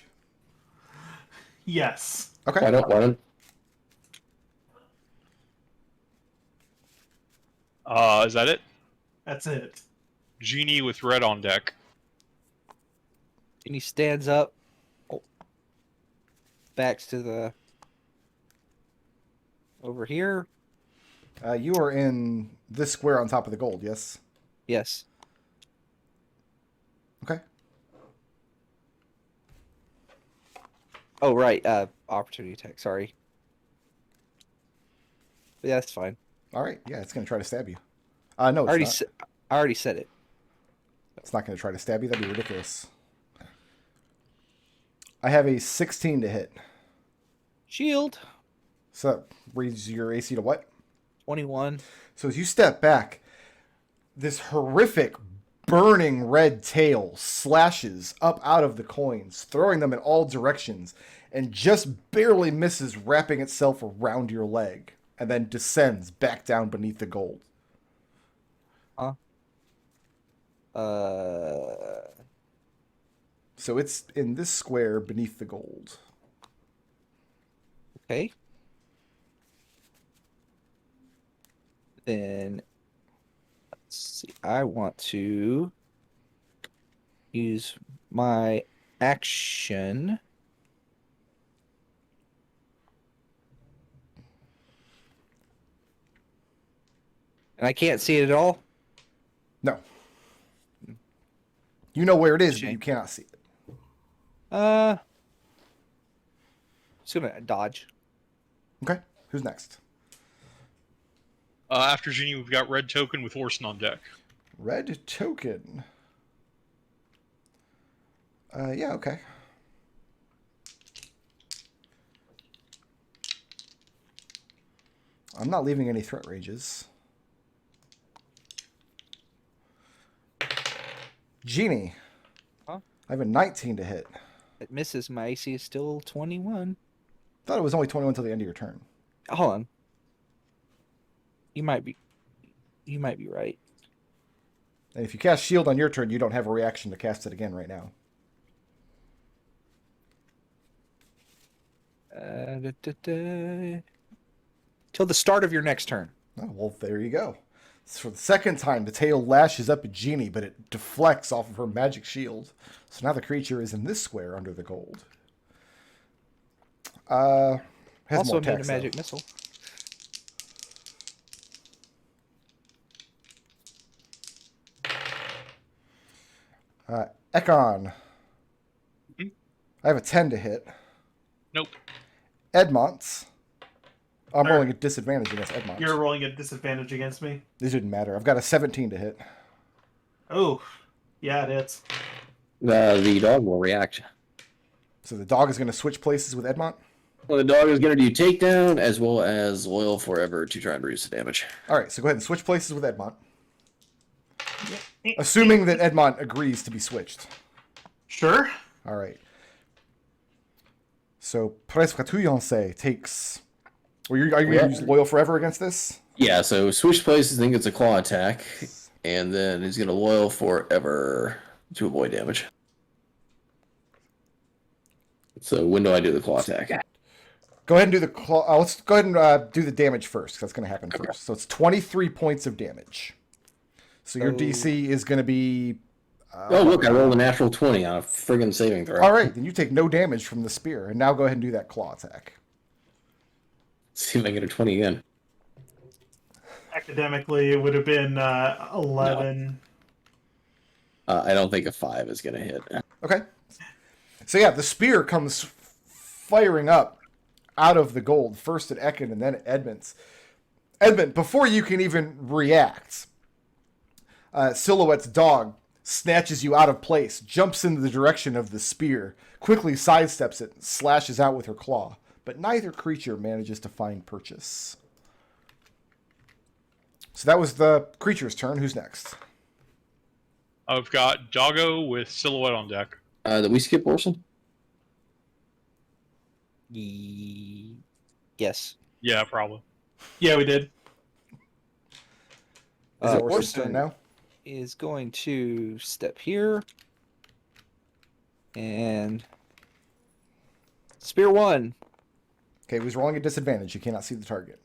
Yes. Okay. Why don't? Is that it? That's it. Genie with red on deck. And he stands up. Backs to the... Over here. You are in this square on top of the gold, yes? Yes. Okay. Oh, right. Opportunity attack. Sorry. Yeah, that's fine. All right. Yeah, it's going to try to stab you. No, it's not. I already said it. It's not going to try to stab you. That'd be ridiculous. I have a 16 to hit. Shield. So that reads your AC to what? 21. So as you step back, this horrific burning red tail slashes up out of the coins, throwing them in all directions, and just barely misses wrapping itself around your leg, and then descends back down beneath the gold. So it's in this square beneath the gold. Okay. Then let's see. I want to use my action. And I can't see it at all. No. You know where it is, but Shame. you cannot see it. Just gonna dodge. Okay. Who's next? After Genie, we've got red token with Orson on deck. Red token. Yeah, okay. I'm not leaving any threat ranges. Genie. Huh? I have a 19 to hit. It misses. My AC is still 21. Thought it was only 21 till the end of your turn. Hold on. You might be right. And if you cast shield on your turn, you don't have a reaction to cast it again right now. Till the start of your next turn. Oh, well, there you go. So for the second time, the tail lashes up at Genie, but it deflects off of her magic shield. So now the creature is in this square under the gold. Has Also more made a attacks, though. magic missile. Ekon. Mhm. I have a 10 to hit. Nope. Edmont. I'm Alright. rolling a disadvantage against Edmont. You're rolling a disadvantage against me. This didn't matter. I've got a 17 to hit. Oh, yeah, it hits. The dog will react. So the dog is going to switch places with Edmont. Well, the dog is going to do takedown as well as loyal forever to try and reduce the damage. All right, so go ahead and switch places with Edmont. Assuming that Edmont agrees to be switched. Sure. All right. So Prescatouillonce takes... Are you going to use loyal forever against this? Yeah, so switch places, I think it's a claw attack, and then he's going to loyal forever to avoid damage. So when do I do the claw attack? Go ahead and do the claw. Let's go ahead and do the damage first, 'cause that's going to happen first. So it's 23 points of damage. So your DC is going to be. Oh, look, I rolled a natural 20 on a friggin' saving throw. All right, then you take no damage from the spear, and now go ahead and do that claw attack. See if I get a 20 again. Academically, it would have been 11. I don't think a 5 is going to hit. Okay. So yeah, the spear comes firing up out of the gold, first at Ekon and then at Edmont's. Edmont, before you can even react, Silhouette's dog snatches you out of place, jumps into the direction of the spear, quickly sidesteps it, and slashes out with her claw. But neither creature manages to find purchase. So that was the creature's turn. Who's next? I've got Doggo with Silhouette on deck. Did we skip Orson? Yes. Yeah, probably. Yeah, we did. Is it Orson's turn Orson now? is going to step here. And spear 1. Okay, he was rolling at disadvantage. You cannot see the target.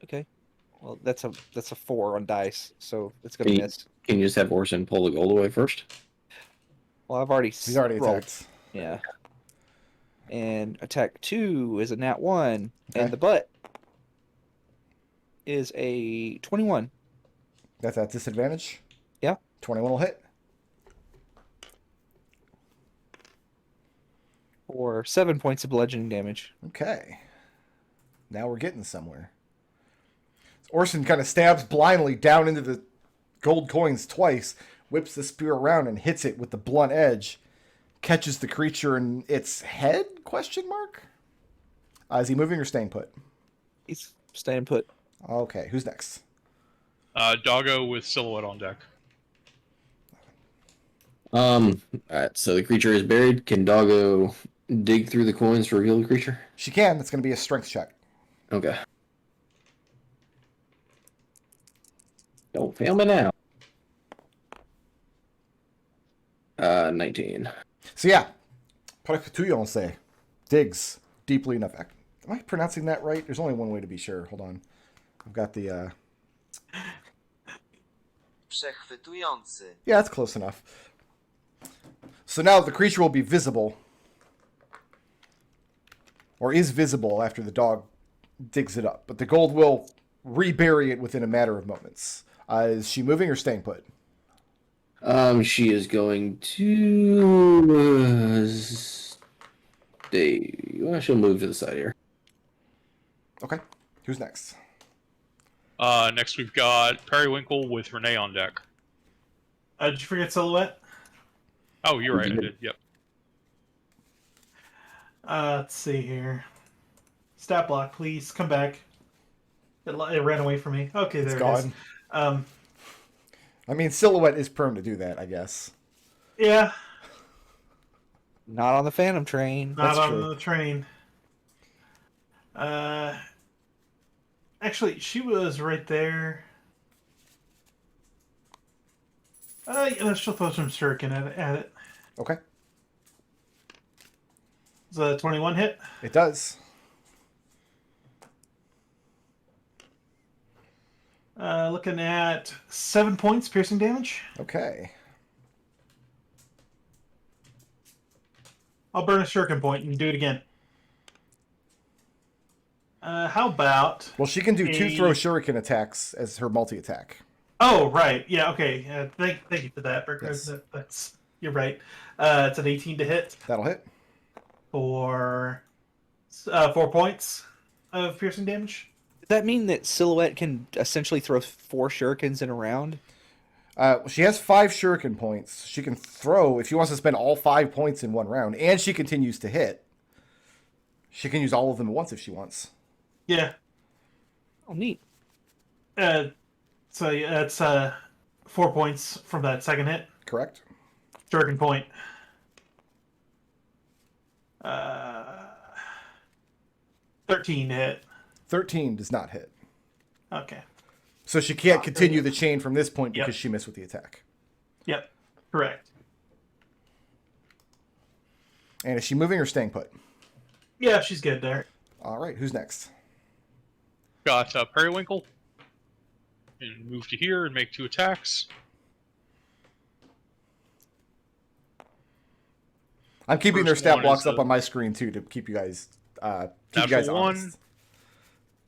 Okay. Well, that's a 4 on dice, so it's gonna miss. Can you just have Orson pull the gold away first? Well, I've already He's already rolled. attacked. Yeah. And attack 2 is a nat 1, Okay. and the butt is a 21. That's at disadvantage? Yeah. 21 will hit. For 7 points of bludgeoning damage. Okay. Now we're getting somewhere. Orson kind of stabs blindly down into the gold coins twice, whips the spear around and hits it with the blunt edge, catches the creature in its head? Question mark? Is he moving or staying put? He's staying put. Okay, who's next? Doggo with Silhouette on deck. Alright, so the creature is buried. Can Doggo dig through the coins to reveal the creature? She can. That's going to be a strength check. Okay. Don't fail me now. 19. So yeah, Parakutuyonse digs deeply enough. Am I pronouncing that right? There's only one way to be sure. Hold on. I've got the... Przechwytujący. Yeah, that's close enough. So now the creature will be visible. Or is visible after the dog digs it up. But the gold will rebury it within a matter of moments. Is she moving or staying put? She is going to stay. Well, she'll move to the side here. Okay. Who's next? Next we've got Periwinkle with Renee on deck. Did you forget Silhouette? Oh, you're right, I did. Yep. Let's see here. Stat block, please. Come back. It ran away from me. Okay, there It's it gone. is. I mean, Silhouette is prone to do that, I guess. Yeah, Not on the Phantom train. not That's on true. the train. Actually, she was right there. Yeah, she'll throw some shuriken at it. Okay. Is a 21 hit? It does. Looking at 7 points piercing damage. Okay. I'll burn a shuriken point and do it again. How about... Well, she can do two A- throw shuriken attacks as her multi-attack. Oh, right. Yeah, okay. Thank you for that, because Yes. that's... You're right. It's an 18 to hit That'll hit. for 4 points of piercing damage. Does that mean that Silhouette can essentially throw 4 shurikens in a round? She has 5 shuriken points. She can throw, if she wants to spend all 5 points in one round, and she continues to hit. She can use all of them at once if she wants. Yeah. Oh, neat. So yeah, that's 4 points from that second hit. Correct? Shuriken point. 13 to hit. 13 does not hit. Okay. So she can't continue the chain from this point because Yep. she missed with the attack. Yep. Correct. And is she moving or staying put? Yeah, she's good there. All right, who's next? Got Periwinkle. and move to here and make 2 attacks. I'm keeping their First stat one blocks is up a- on my screen too to keep you guys Natural one. honest.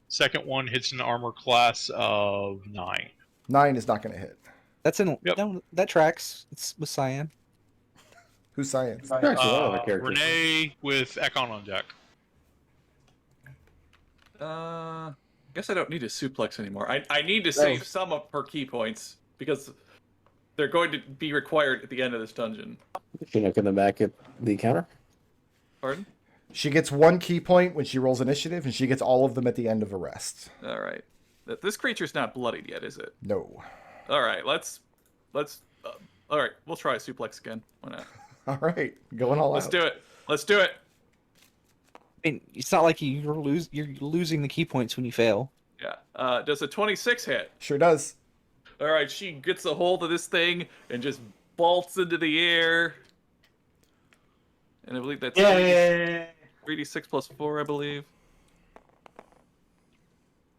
Second one hits an armor class of 9. 9 is not going to hit. That's in. Yep. No, that tracks. It's with Cyan. Who's science? Actually, a lot of our characters. Renee with Ekon on deck. Guess I don't need to suplex anymore. I need to save some of her key points because they're going to be required at the end of this dungeon. You're not going to back at the counter? Pardon? She gets 1 key point when she rolls initiative, and she gets all of them at the end of a rest. All right. This creature's not bloodied yet, is it? No. All right. Let's. All right. We'll try a suplex again. Why not? All right, going all Let's out. do it. Let's do it. I mean, it's not like you're losing the key points when you fail. Yeah. Does a 26 hit? Sure does. All right. She gets a hold of this thing and just bolts into the air. And I believe that's Yay! 3d6 plus 4, I believe.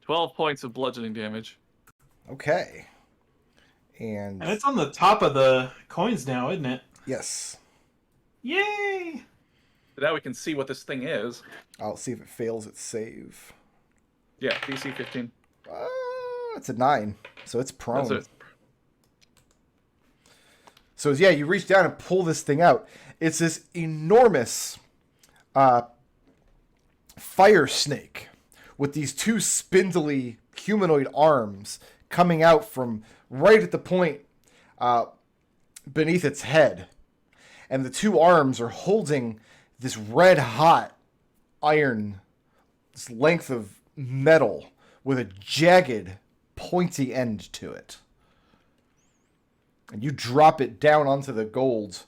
12 points of bludgeoning damage. Okay. And And it's on the top of the coins now, isn't it? yes, Yay! So now we can see what this thing is. I'll see if it fails its save. Yeah, DC 15. It's a 9, so it's prone. That's it. So yeah, you reach down and pull this thing out. It's this enormous fire snake with these 2 spindly humanoid arms coming out from right at the point beneath its head. And the 2 arms are holding this red hot iron, this length of metal with a jagged, pointy end to it. And you drop it down onto the gold.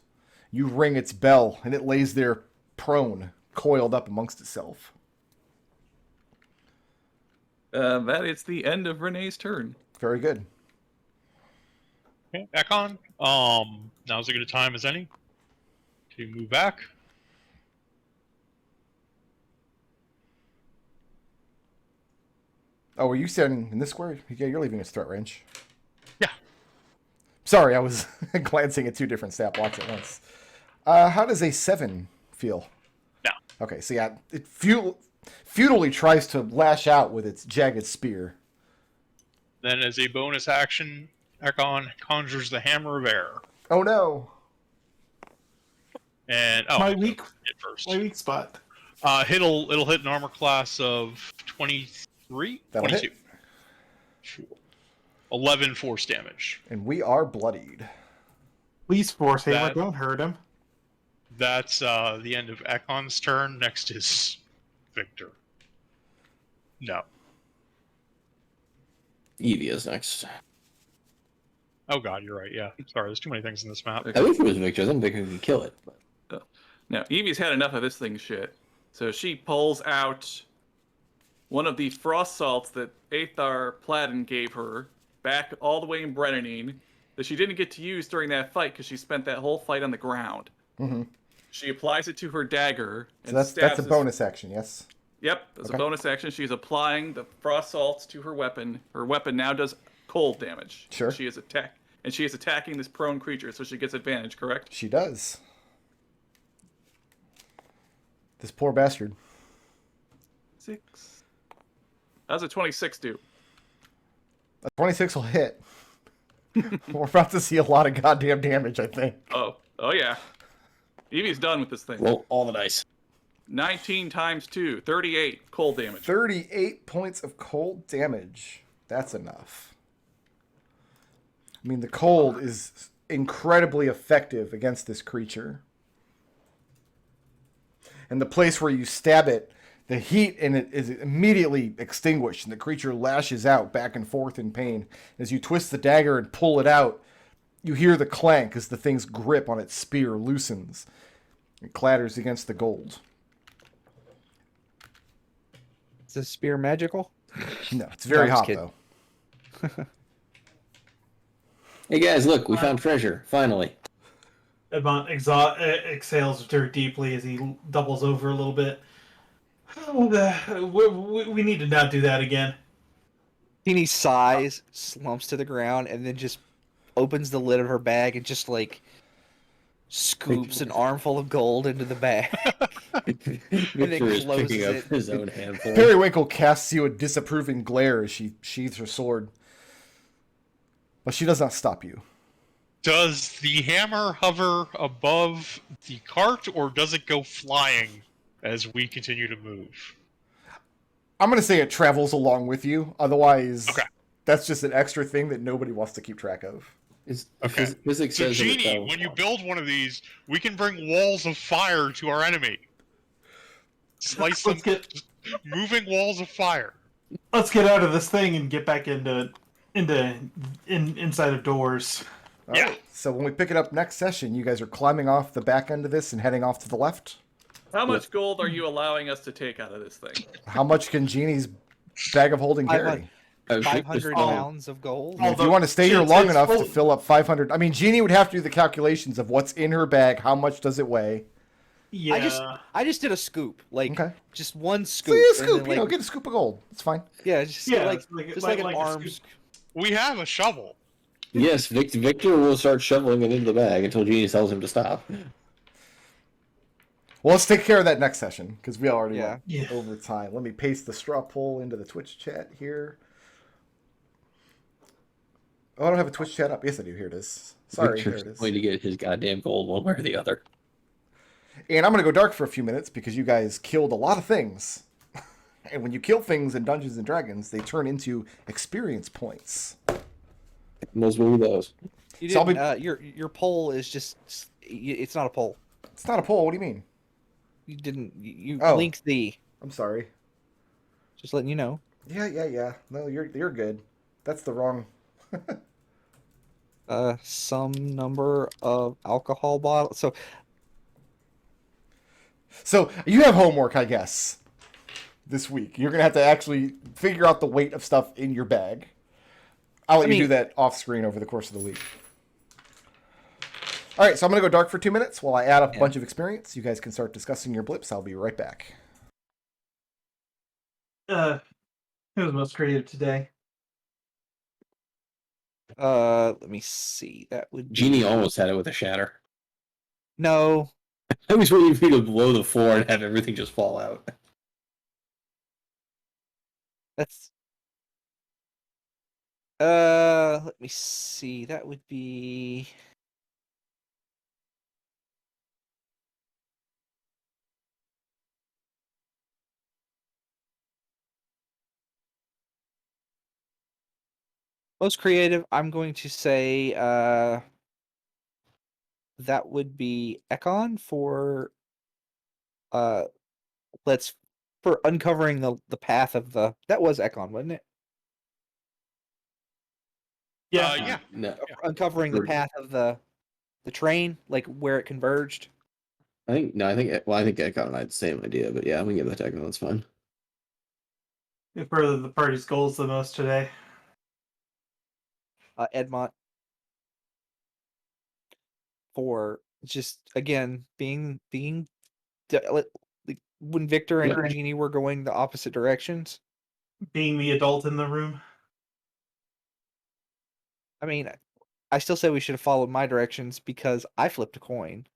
You ring its bell, and it lays there prone, coiled up amongst itself. That is the end of Renee's turn. Very good. Okay, Ekon. Now's as good a time as any to move back. Oh, were you standing in this square? Yeah, you're leaving its threat range. Yeah. Sorry, I was glancing at 2 different stat blocks at once. How does a 7 feel? No. Okay, so yeah, it futilely tries to lash out with its jagged spear. Then, as a bonus action, Ekon conjures the Hammer of Air. Oh no! And My weak hit first. spot. It'll hit an armor class of 23, That'll 22. hit. Sure. 11 force damage. And we are bloodied. Please, Force Hammer, That- don't hurt him. That's the end of Ekon's turn. Next is Victor. No. Evie is next. Oh god, you're right. Yeah. Sorry, there's too many things in this map. I wish it was Victor. Then Victor could kill it. But... Now, Evie's had enough of this thing's shit. So she pulls out one of the frost salts that Aethar Platin gave her back all the way in Brennanine that she didn't get to use during that fight because she spent that whole fight on the ground. Mm-hmm. She applies it to her dagger and So that's stabs a this- bonus action, yes? Yep, as Okay. a bonus action, she's applying the frost salts to her weapon. Her weapon now does cold damage. Sure. She is attacking this prone creature, so she gets advantage, correct? She does. This poor bastard. 6. How's a 26 do? A 26 will hit. We're about to see a lot of goddamn damage, I think. Oh yeah. Evie's done with this thing. Roll all the dice. 19 times 2, 38 cold damage. 38 points of cold damage. That's enough. I mean, the cold is incredibly effective against this creature. And the place where you stab it, the heat in it is immediately extinguished, and the creature lashes out back and forth in pain. As you twist the dagger and pull it out, you hear the clank as the thing's grip on its spear loosens. It clatters against the gold. Is this spear magical? No, it's very No, I'm hot, just though. Hey guys, look, we found treasure. Finally. Edmont exhales very deeply as he doubles over a little bit. Oh, we need to not do that again. Teeny sighs, slumps to the ground, and then just opens the lid of her bag and just like scoops an armful of gold into the bag. Victor is closes picking up it. his own handful. Periwinkle casts you a disapproving glare as she sheathes her sword. But she does not stop you. Does the hammer hover above the cart, or does it go flying as we continue to move? I'm going to say it travels along with you. Otherwise, Okay. that's just an extra thing that nobody wants to keep track of. Okay. Physics So, says that it Genie, travels when you along. build one of these, we can bring walls of fire to our enemy. Slice them, moving walls of fire. Let's get out of this thing and get back inside of doors. All Yeah. right. So when we pick it up next session, you guys are climbing off the back end of this and heading off to the left. How much gold are you allowing us to take out of this thing? How much can Genie's bag of holding carry? 500 Oh. pounds of gold. I mean, if you want to stay here Shit, long it's enough to full. fill up 500, I mean, Genie would have to do the calculations of what's in her bag, how much does it weigh. Yeah. I just did a scoop, like Okay. just one So scoop. you and scoop, then, you know, get a scoop of gold. It's fine. yeah, just Yeah, like it's like- just like- like, like an a arm. scoop. We have a shovel. Yes, Victor will start shoveling it into the bag until Genie tells him to stop. Well, let's take care of that next session because we already Yeah. went Yeah. over time. Let me paste the straw poll into the Twitch chat here. Oh, I don't have a Twitch chat up. Yes, I do. Here it is. Sorry, Victor's there it is. going to get his goddamn gold one way or the other. And I'm going to go dark for a few minutes because you guys killed a lot of things. And when you kill things in Dungeons and Dragons, they turn into experience points. Those will be those. You So I'll didn't, your poll is just it's not a poll. It's not a poll. What do you mean? You didn't you Oh. linked the I'm sorry. just letting you know. Yeah. No, you're good. That's the wrong. Some number of alcohol bottles. So you have homework, I guess, this week. You're going to have to actually figure out the weight of stuff in your bag. I'll let you do that off screen over the course of the week. All right, so I'm going to go dark for 2 minutes while I add up a bunch of experience. You guys can start discussing your blips. I'll be right back. Who was most creative today? Let me see. That would be... Genie almost had it with a shatter. No. I was waiting for you to blow the floor and have everything just fall out. That's let me see. That would be most creative. I'm going to say that would be Ekon for for uncovering the path of the that was Ekon, wasn't it? Yeah. Yeah. No, Uncovering the Or- path of the train, like where it converged. I think Ekon and I had the same idea, but yeah, I'm gonna give that to Ekon. That's fine. Who furthered the party's goals the most today? Edmont for just again being like, when Victor and Yeah. Eugenia were going the opposite directions. Being the adult in the room. I mean, I still say we should have followed my directions because I flipped a coin.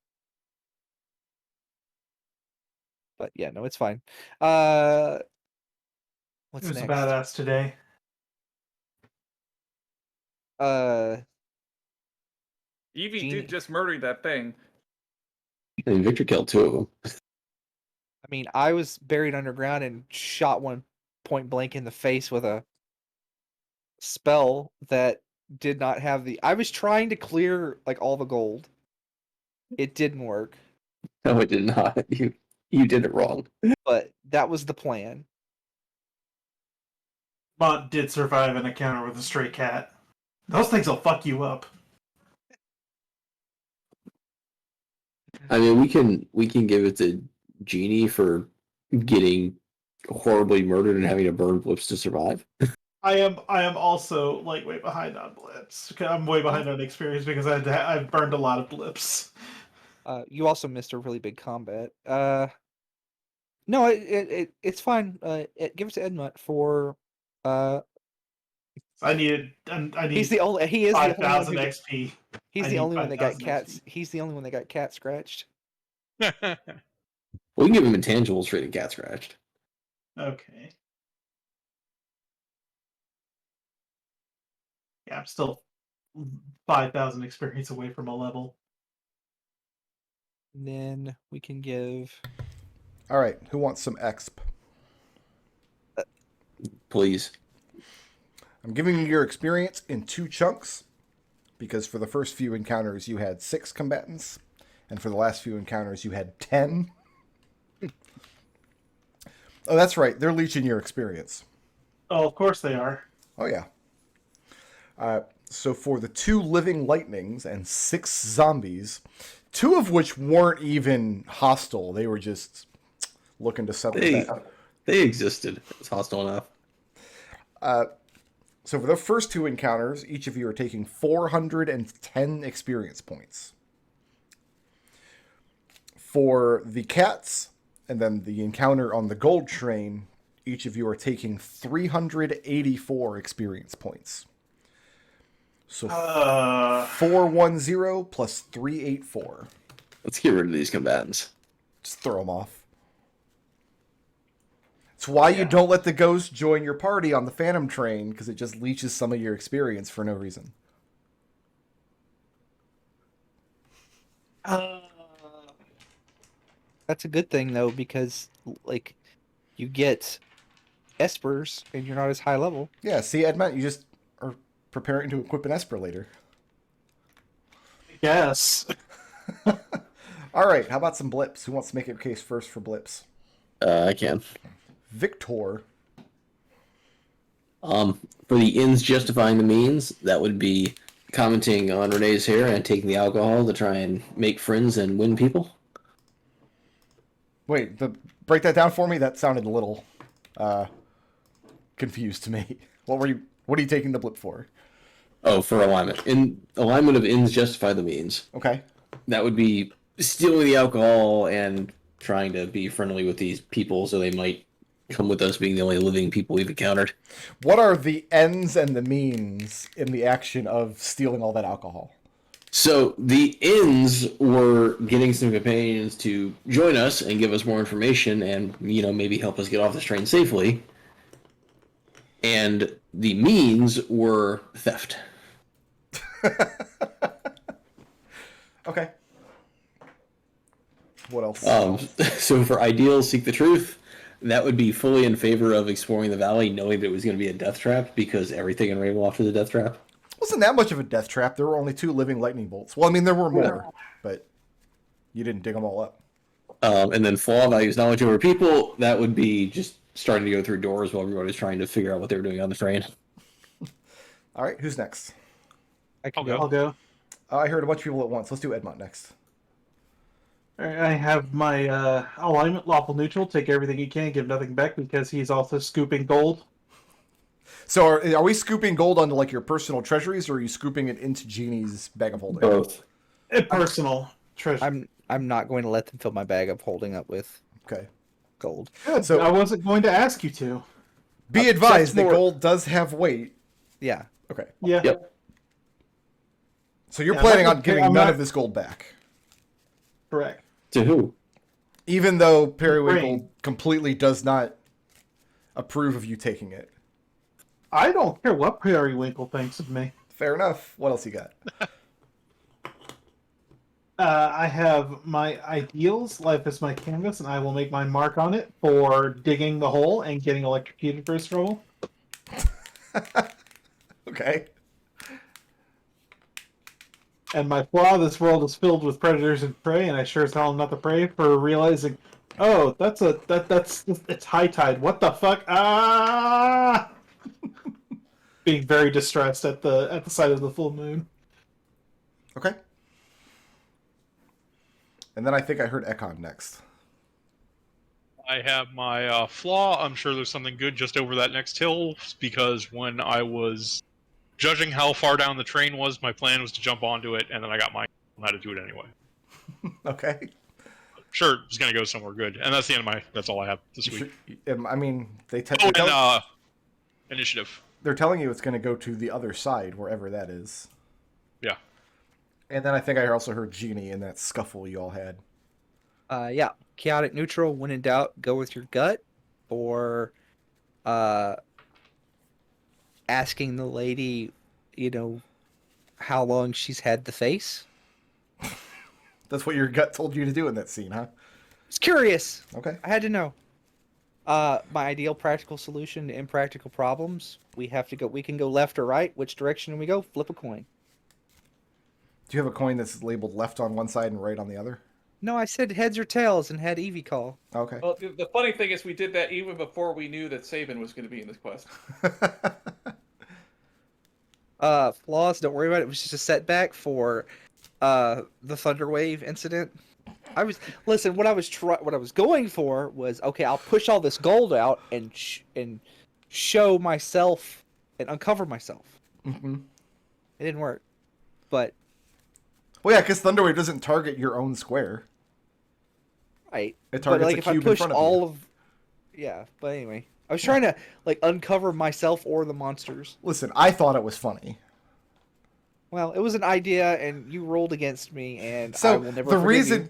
But yeah, no, it's fine. What's Who's a next? badass today? Evie Genie. did just murder that thing. I mean, Victor killed two of them. I mean, I was buried underground and shot one point blank in the face with a spell that did not have the. I was trying to clear like all the gold. It didn't work, No, it did not. You did it wrong. but that was the plan. Mont did survive an encounter with a stray cat. Those things will fuck you up. I mean, we can give it to Genie for getting horribly murdered and having to burn blips to survive. I am also like way behind on blips. I'm way behind on experience because I've burned a lot of blips. You also missed a really big combat. No, it's fine. Give it to Edmont for I need. He is the only one 5,000 who XP. he's I the need only one that got 5,000 cats. XP. He's the only one that got cat scratched. We can give him intangibles for getting cat scratched. Okay. Yeah, I'm still 5,000 experience away from a level. And then we can give. All right, who wants some exp? Please. I'm giving you your experience in 2 chunks because for the first few encounters you had 6 combatants, and for the last few encounters you had 10. Oh, that's right. They're leeching your experience. Oh, of course they are. Oh, yeah. So for the 2 living lightnings and 6 zombies, 2 of which weren't even hostile. They were just looking to settle down. They existed. It's hostile enough. So for the first 2 encounters, each of you are taking 410 experience points. For the cats, and then the encounter on the gold train, each of you are taking 384 experience points. So 410 plus 384. Let's get rid of these combatants. Just throw them off. It's why you don't let the ghost join your party on the Phantom train, because it just leeches some of your experience for no reason. That's a good thing though, because like you get espers and you're not as high level. Yeah, see, Edmont, you just are preparing to equip an Esper later. Yes. All right, how about some blips? Who wants to make a case first for blips? I can. Victor. For the ends justifying the means, that would be commenting on Renee's hair and taking the alcohol to try and make friends and win people. Wait, break that down for me. That sounded a little confused to me. What are you taking the blip for? Oh, for alignment. In alignment of ends justify the means. Okay. That would be stealing the alcohol and trying to be friendly with these people so they might come with us being the only living people we've encountered. What are the ends and the means in the action of stealing all that alcohol? So the ends were getting some companions to join us and give us more information and, maybe help us get off this train safely. And the means were theft. Okay. What else? So for ideals, seek the truth. That would be fully in favor of exploring the valley, knowing that it was going to be a death trap, because everything in Ravenloft is a death trap. Wasn't that much of a death trap. There were only 2 living lightning bolts. Well, I mean, there were more, but you didn't dig them all up. And then flaw values knowledge over people. That would be just starting to go through doors while everybody's trying to figure out what they were doing on the train. All right, who's next? I'll go. I heard a bunch of people at once. Let's do Edmont next. All right, I have my alignment lawful neutral. Take everything you can, give nothing back, because he's also scooping gold. So are we scooping gold onto like your personal treasuries, or are you scooping it into Genie's bag of holding? Both. A personal treasure. I'm not going to let them fill my bag up holding up with Okay. gold. Good. So- I wasn't going to ask you to. Be advised that more- gold does have weight. Yeah. Okay. Yeah. Yep. So you're Yeah, planning I'm on giving not- none of this gold back, Correct. To who? even though Periwinkle Ring. completely does not approve of you taking it. I don't care what Periwinkle thinks of me. Fair enough. What else you got? I have my ideals. Life is my canvas, and I will make my mark on it for digging the hole and getting electrocuted for his trouble. Okay. And my flaw: this world is filled with predators and prey, and I sure as hell am not the prey for realizing, oh, that's it's high tide. What the fuck? Ah! Being very distressed at the sight of the full moon. Okay. And then I think I heard Ekon next. I have my flaw. I'm sure there's something good just over that next hill, because when I was judging how far down the train was, my plan was to jump onto it, and then I got my how to do it anyway. Okay. Sure, it's gonna go somewhere good, and that's the end of my. That's all I have this week. I mean, they tend Oh, to and initiative. they're telling you it's going to go to the other side, wherever that is. Yeah. And then I think I also heard Genie in that scuffle you all had. Yeah. Chaotic neutral. When in doubt, go with your gut, or asking the lady, how long she's had the face. That's what your gut told you to do in that scene, huh? It's curious. Okay. I had to know. My ideal practical solution to impractical problems. We can go left or right. Which direction do we go? Flip a coin. Do you have a coin that's labeled left on one side and right on the other? No, I said heads or tails and had Evie call. Okay. Well, the funny thing is we did that even before we knew that Sabin was going to be in this quest. Flaws, don't worry about it. It was just a setback for the Thunderwave incident. What I was going for was, okay, I'll push all this gold out and show myself and uncover myself. Mm-hmm. It didn't work, but well, yeah, because Thunderwave doesn't target your own square. right. It targets but a if I cube in push front of all you. of, yeah. But anyway, I was trying to uncover myself or the monsters. Listen, I thought it was funny. Well, it was an idea, and you rolled against me, and I So will never the forgive reason you.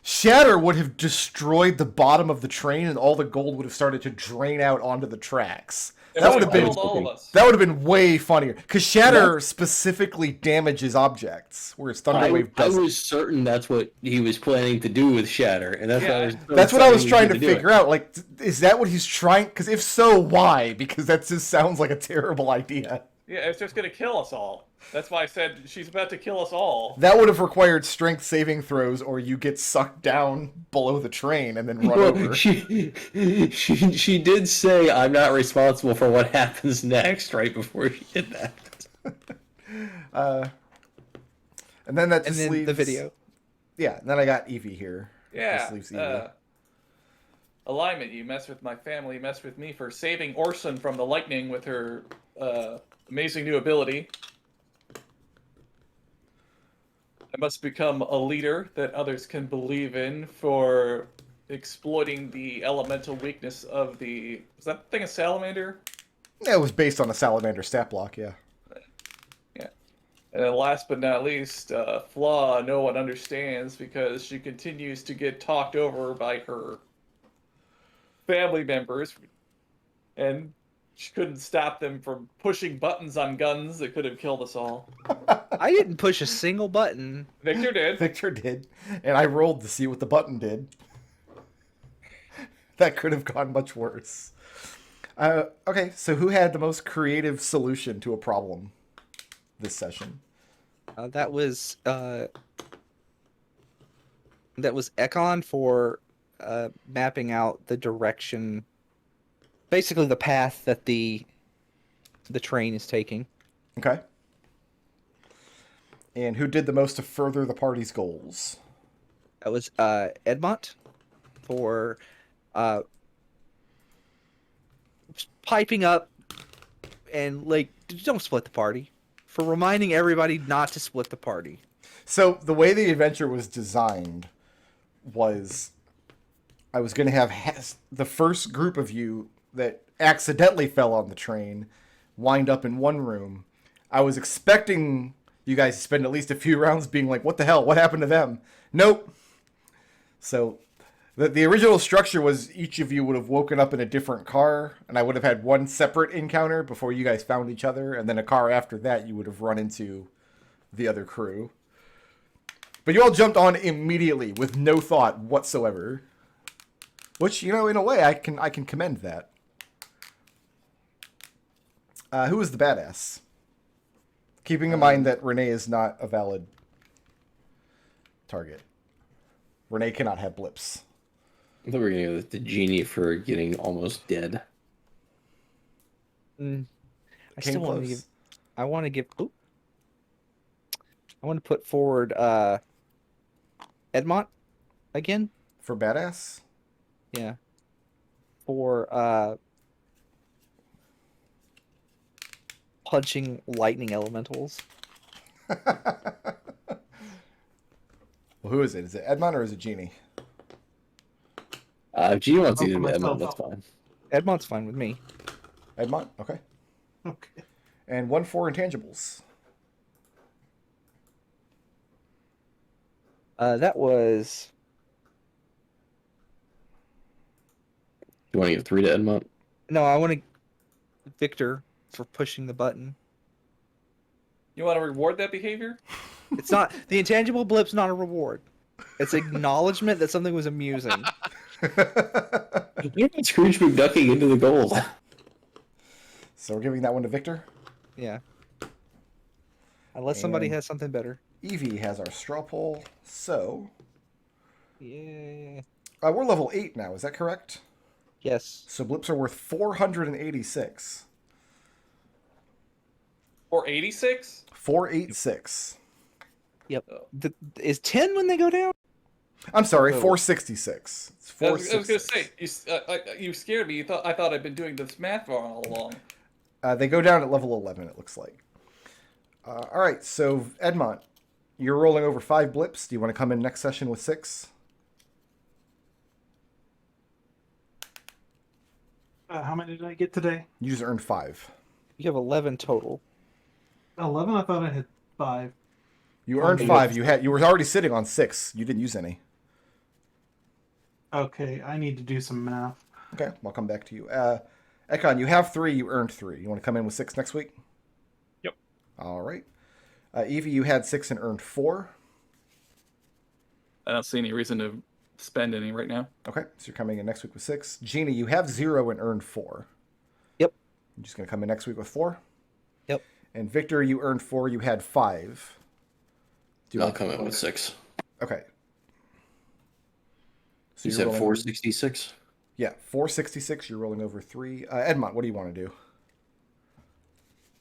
Shatter would have destroyed the bottom of the train, and all the gold would have started to drain out onto the tracks. That would have been killed all of us. that would have been way funnier because Shatter specifically damages objects, whereas Thunderwave I doesn't. was certain that's what he was planning to do with Shatter, and that's Yeah. why I was so That's what I was excited trying he to did figure out. Like, is that what he's trying? Because if so, why? Because that just sounds like a terrible idea. Yeah, it's just going to kill us all. That's why I said she's about to kill us all. That would have required strength saving throws, or you get sucked down below the train and then run Well, over. she did say, "I'm not responsible for what happens next," right before she did that. And then that And just then leaves the video. Yeah, and then I got Evie here. Yeah. Just leaves Evie. Alignment, you mess with my family, you mess with me for saving Orson from the lightning with her amazing new ability. I must become a leader that others can believe in for exploiting the elemental weakness of the... Was that thing a salamander? Yeah, it was based on a salamander stat block, yeah. Yeah. And then last but not least, Flaw no one understands because she continues to get talked over by her family members, and she couldn't stop them from pushing buttons on guns that could have killed us all. I didn't push a single button. Victor did. Victor did, and I rolled to see what the button did. That could have gone much worse. Okay, so who had the most creative solution to a problem this session? That was Ekon for mapping out the direction, basically the path that the train is taking. Okay. And who did the most to further the party's goals? That was Edmont for piping up and don't split the party, for reminding everybody not to split the party. So the way the adventure was designed was I was going to have the first group of you that accidentally fell on the train wind up in one room. I was expecting you guys to spend at least a few rounds being like, what the hell? What happened to them? Nope. So the original structure was each of you would have woken up in a different car, and I would have had one separate encounter before you guys found each other, and then a car after that you would have run into the other crew. But you all jumped on immediately with no thought whatsoever. Which, in a way, I can commend that. Who was the badass? Keeping in mind that Renee is not a valid target. Renee cannot have blips. I thought we were going to go with the genie for getting almost dead. I Came still want to close. give. I want to give. Oop. I want to put forward Edmont again. For badass? Yeah. For punching lightning elementals. Well, who is it? Is it Edmont or is it Genie? If Genie wants to I'll get put him, myself that's up. fine. Edmont's fine with me. Edmont? Okay. Okay. And 1 for intangibles. That was You want to give 3 to Edmont? no. I want to Victor for pushing the button. You want to reward that behavior? It's not the intangible blip's not a reward. It's acknowledgement that something was amusing. You're not Scrooge McDucking into the gold. So we're giving that one to Victor. Yeah. Unless somebody And- has something better. Evie has our straw poll. So Yeah. we're level 8 now. Is that correct? Yes. So blips are worth 486. Or 86? 486. Yep. Is 10 when they go down? I'm sorry, Oh. 466. It's I was gonna 466. say you scared me. I thought I'd been doing this math wrong all along. They go down at level 11, it looks like. All right, so Edmont, you're rolling over 5 blips. Do you want to come in next session with 6? How many did I get today? You just earned 5. You have 11 total. 11. I thought I had 5. You earned Okay. 5. You were already sitting on 6. You didn't use any. Okay, I need to do some math. Okay, I'll come back to you. Ekon, you have 3. You earned 3. You want to come in with 6 next week? Yep. All right. Evie, you had 6 and earned 4. I don't see any reason to spend any right now. Okay, so you're coming in next week with 6. Gina, you have 0 and earned 4. Yep. You're just going to come in next week with 4. Yep. And Victor, you earned 4. You had 5. Do you I'll want- come in with 6. Okay. So You you're said rolling- 466? Yeah, 466. You're rolling over 3. Edmont, what do you want to do?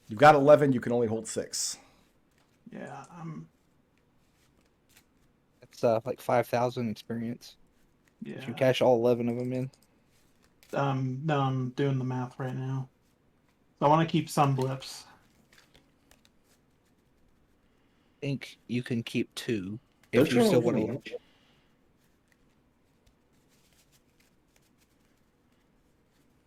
You've got 11. You can only hold 6. Yeah, It's like 5,000 experience. yeah. If you cash all 11 of them in. No, I'm doing the math right now. So I want to keep some blips. I think you can keep 2 Don't if you you still roll want to. for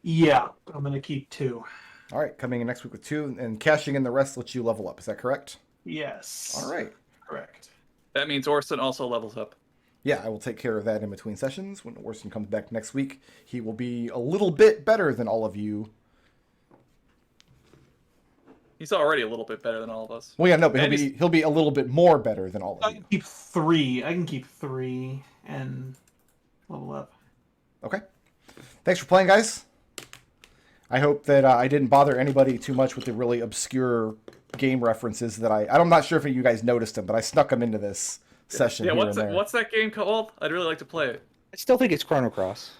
Yeah, I'm gonna keep 2. All right, coming in next week with 2, and cashing in the rest lets you level up. Is that correct? Yes. All right. Correct. That means Orson also levels up. Yeah, I will take care of that in between sessions. When Orson comes back next week, he will be a little bit better than all of you. He's already a little bit better than all of us. Well, yeah, no, but And he'll be a little bit more better than all I of can you. keep 3. I can keep 3 and level up. Okay. Thanks for playing, guys. I hope that I didn't bother anybody too much with the really obscure game references that I'm not sure if you guys noticed them, but I snuck them into this session Yeah, here and there. what's that game called? I'd really like to play it. I still think it's Chrono Cross.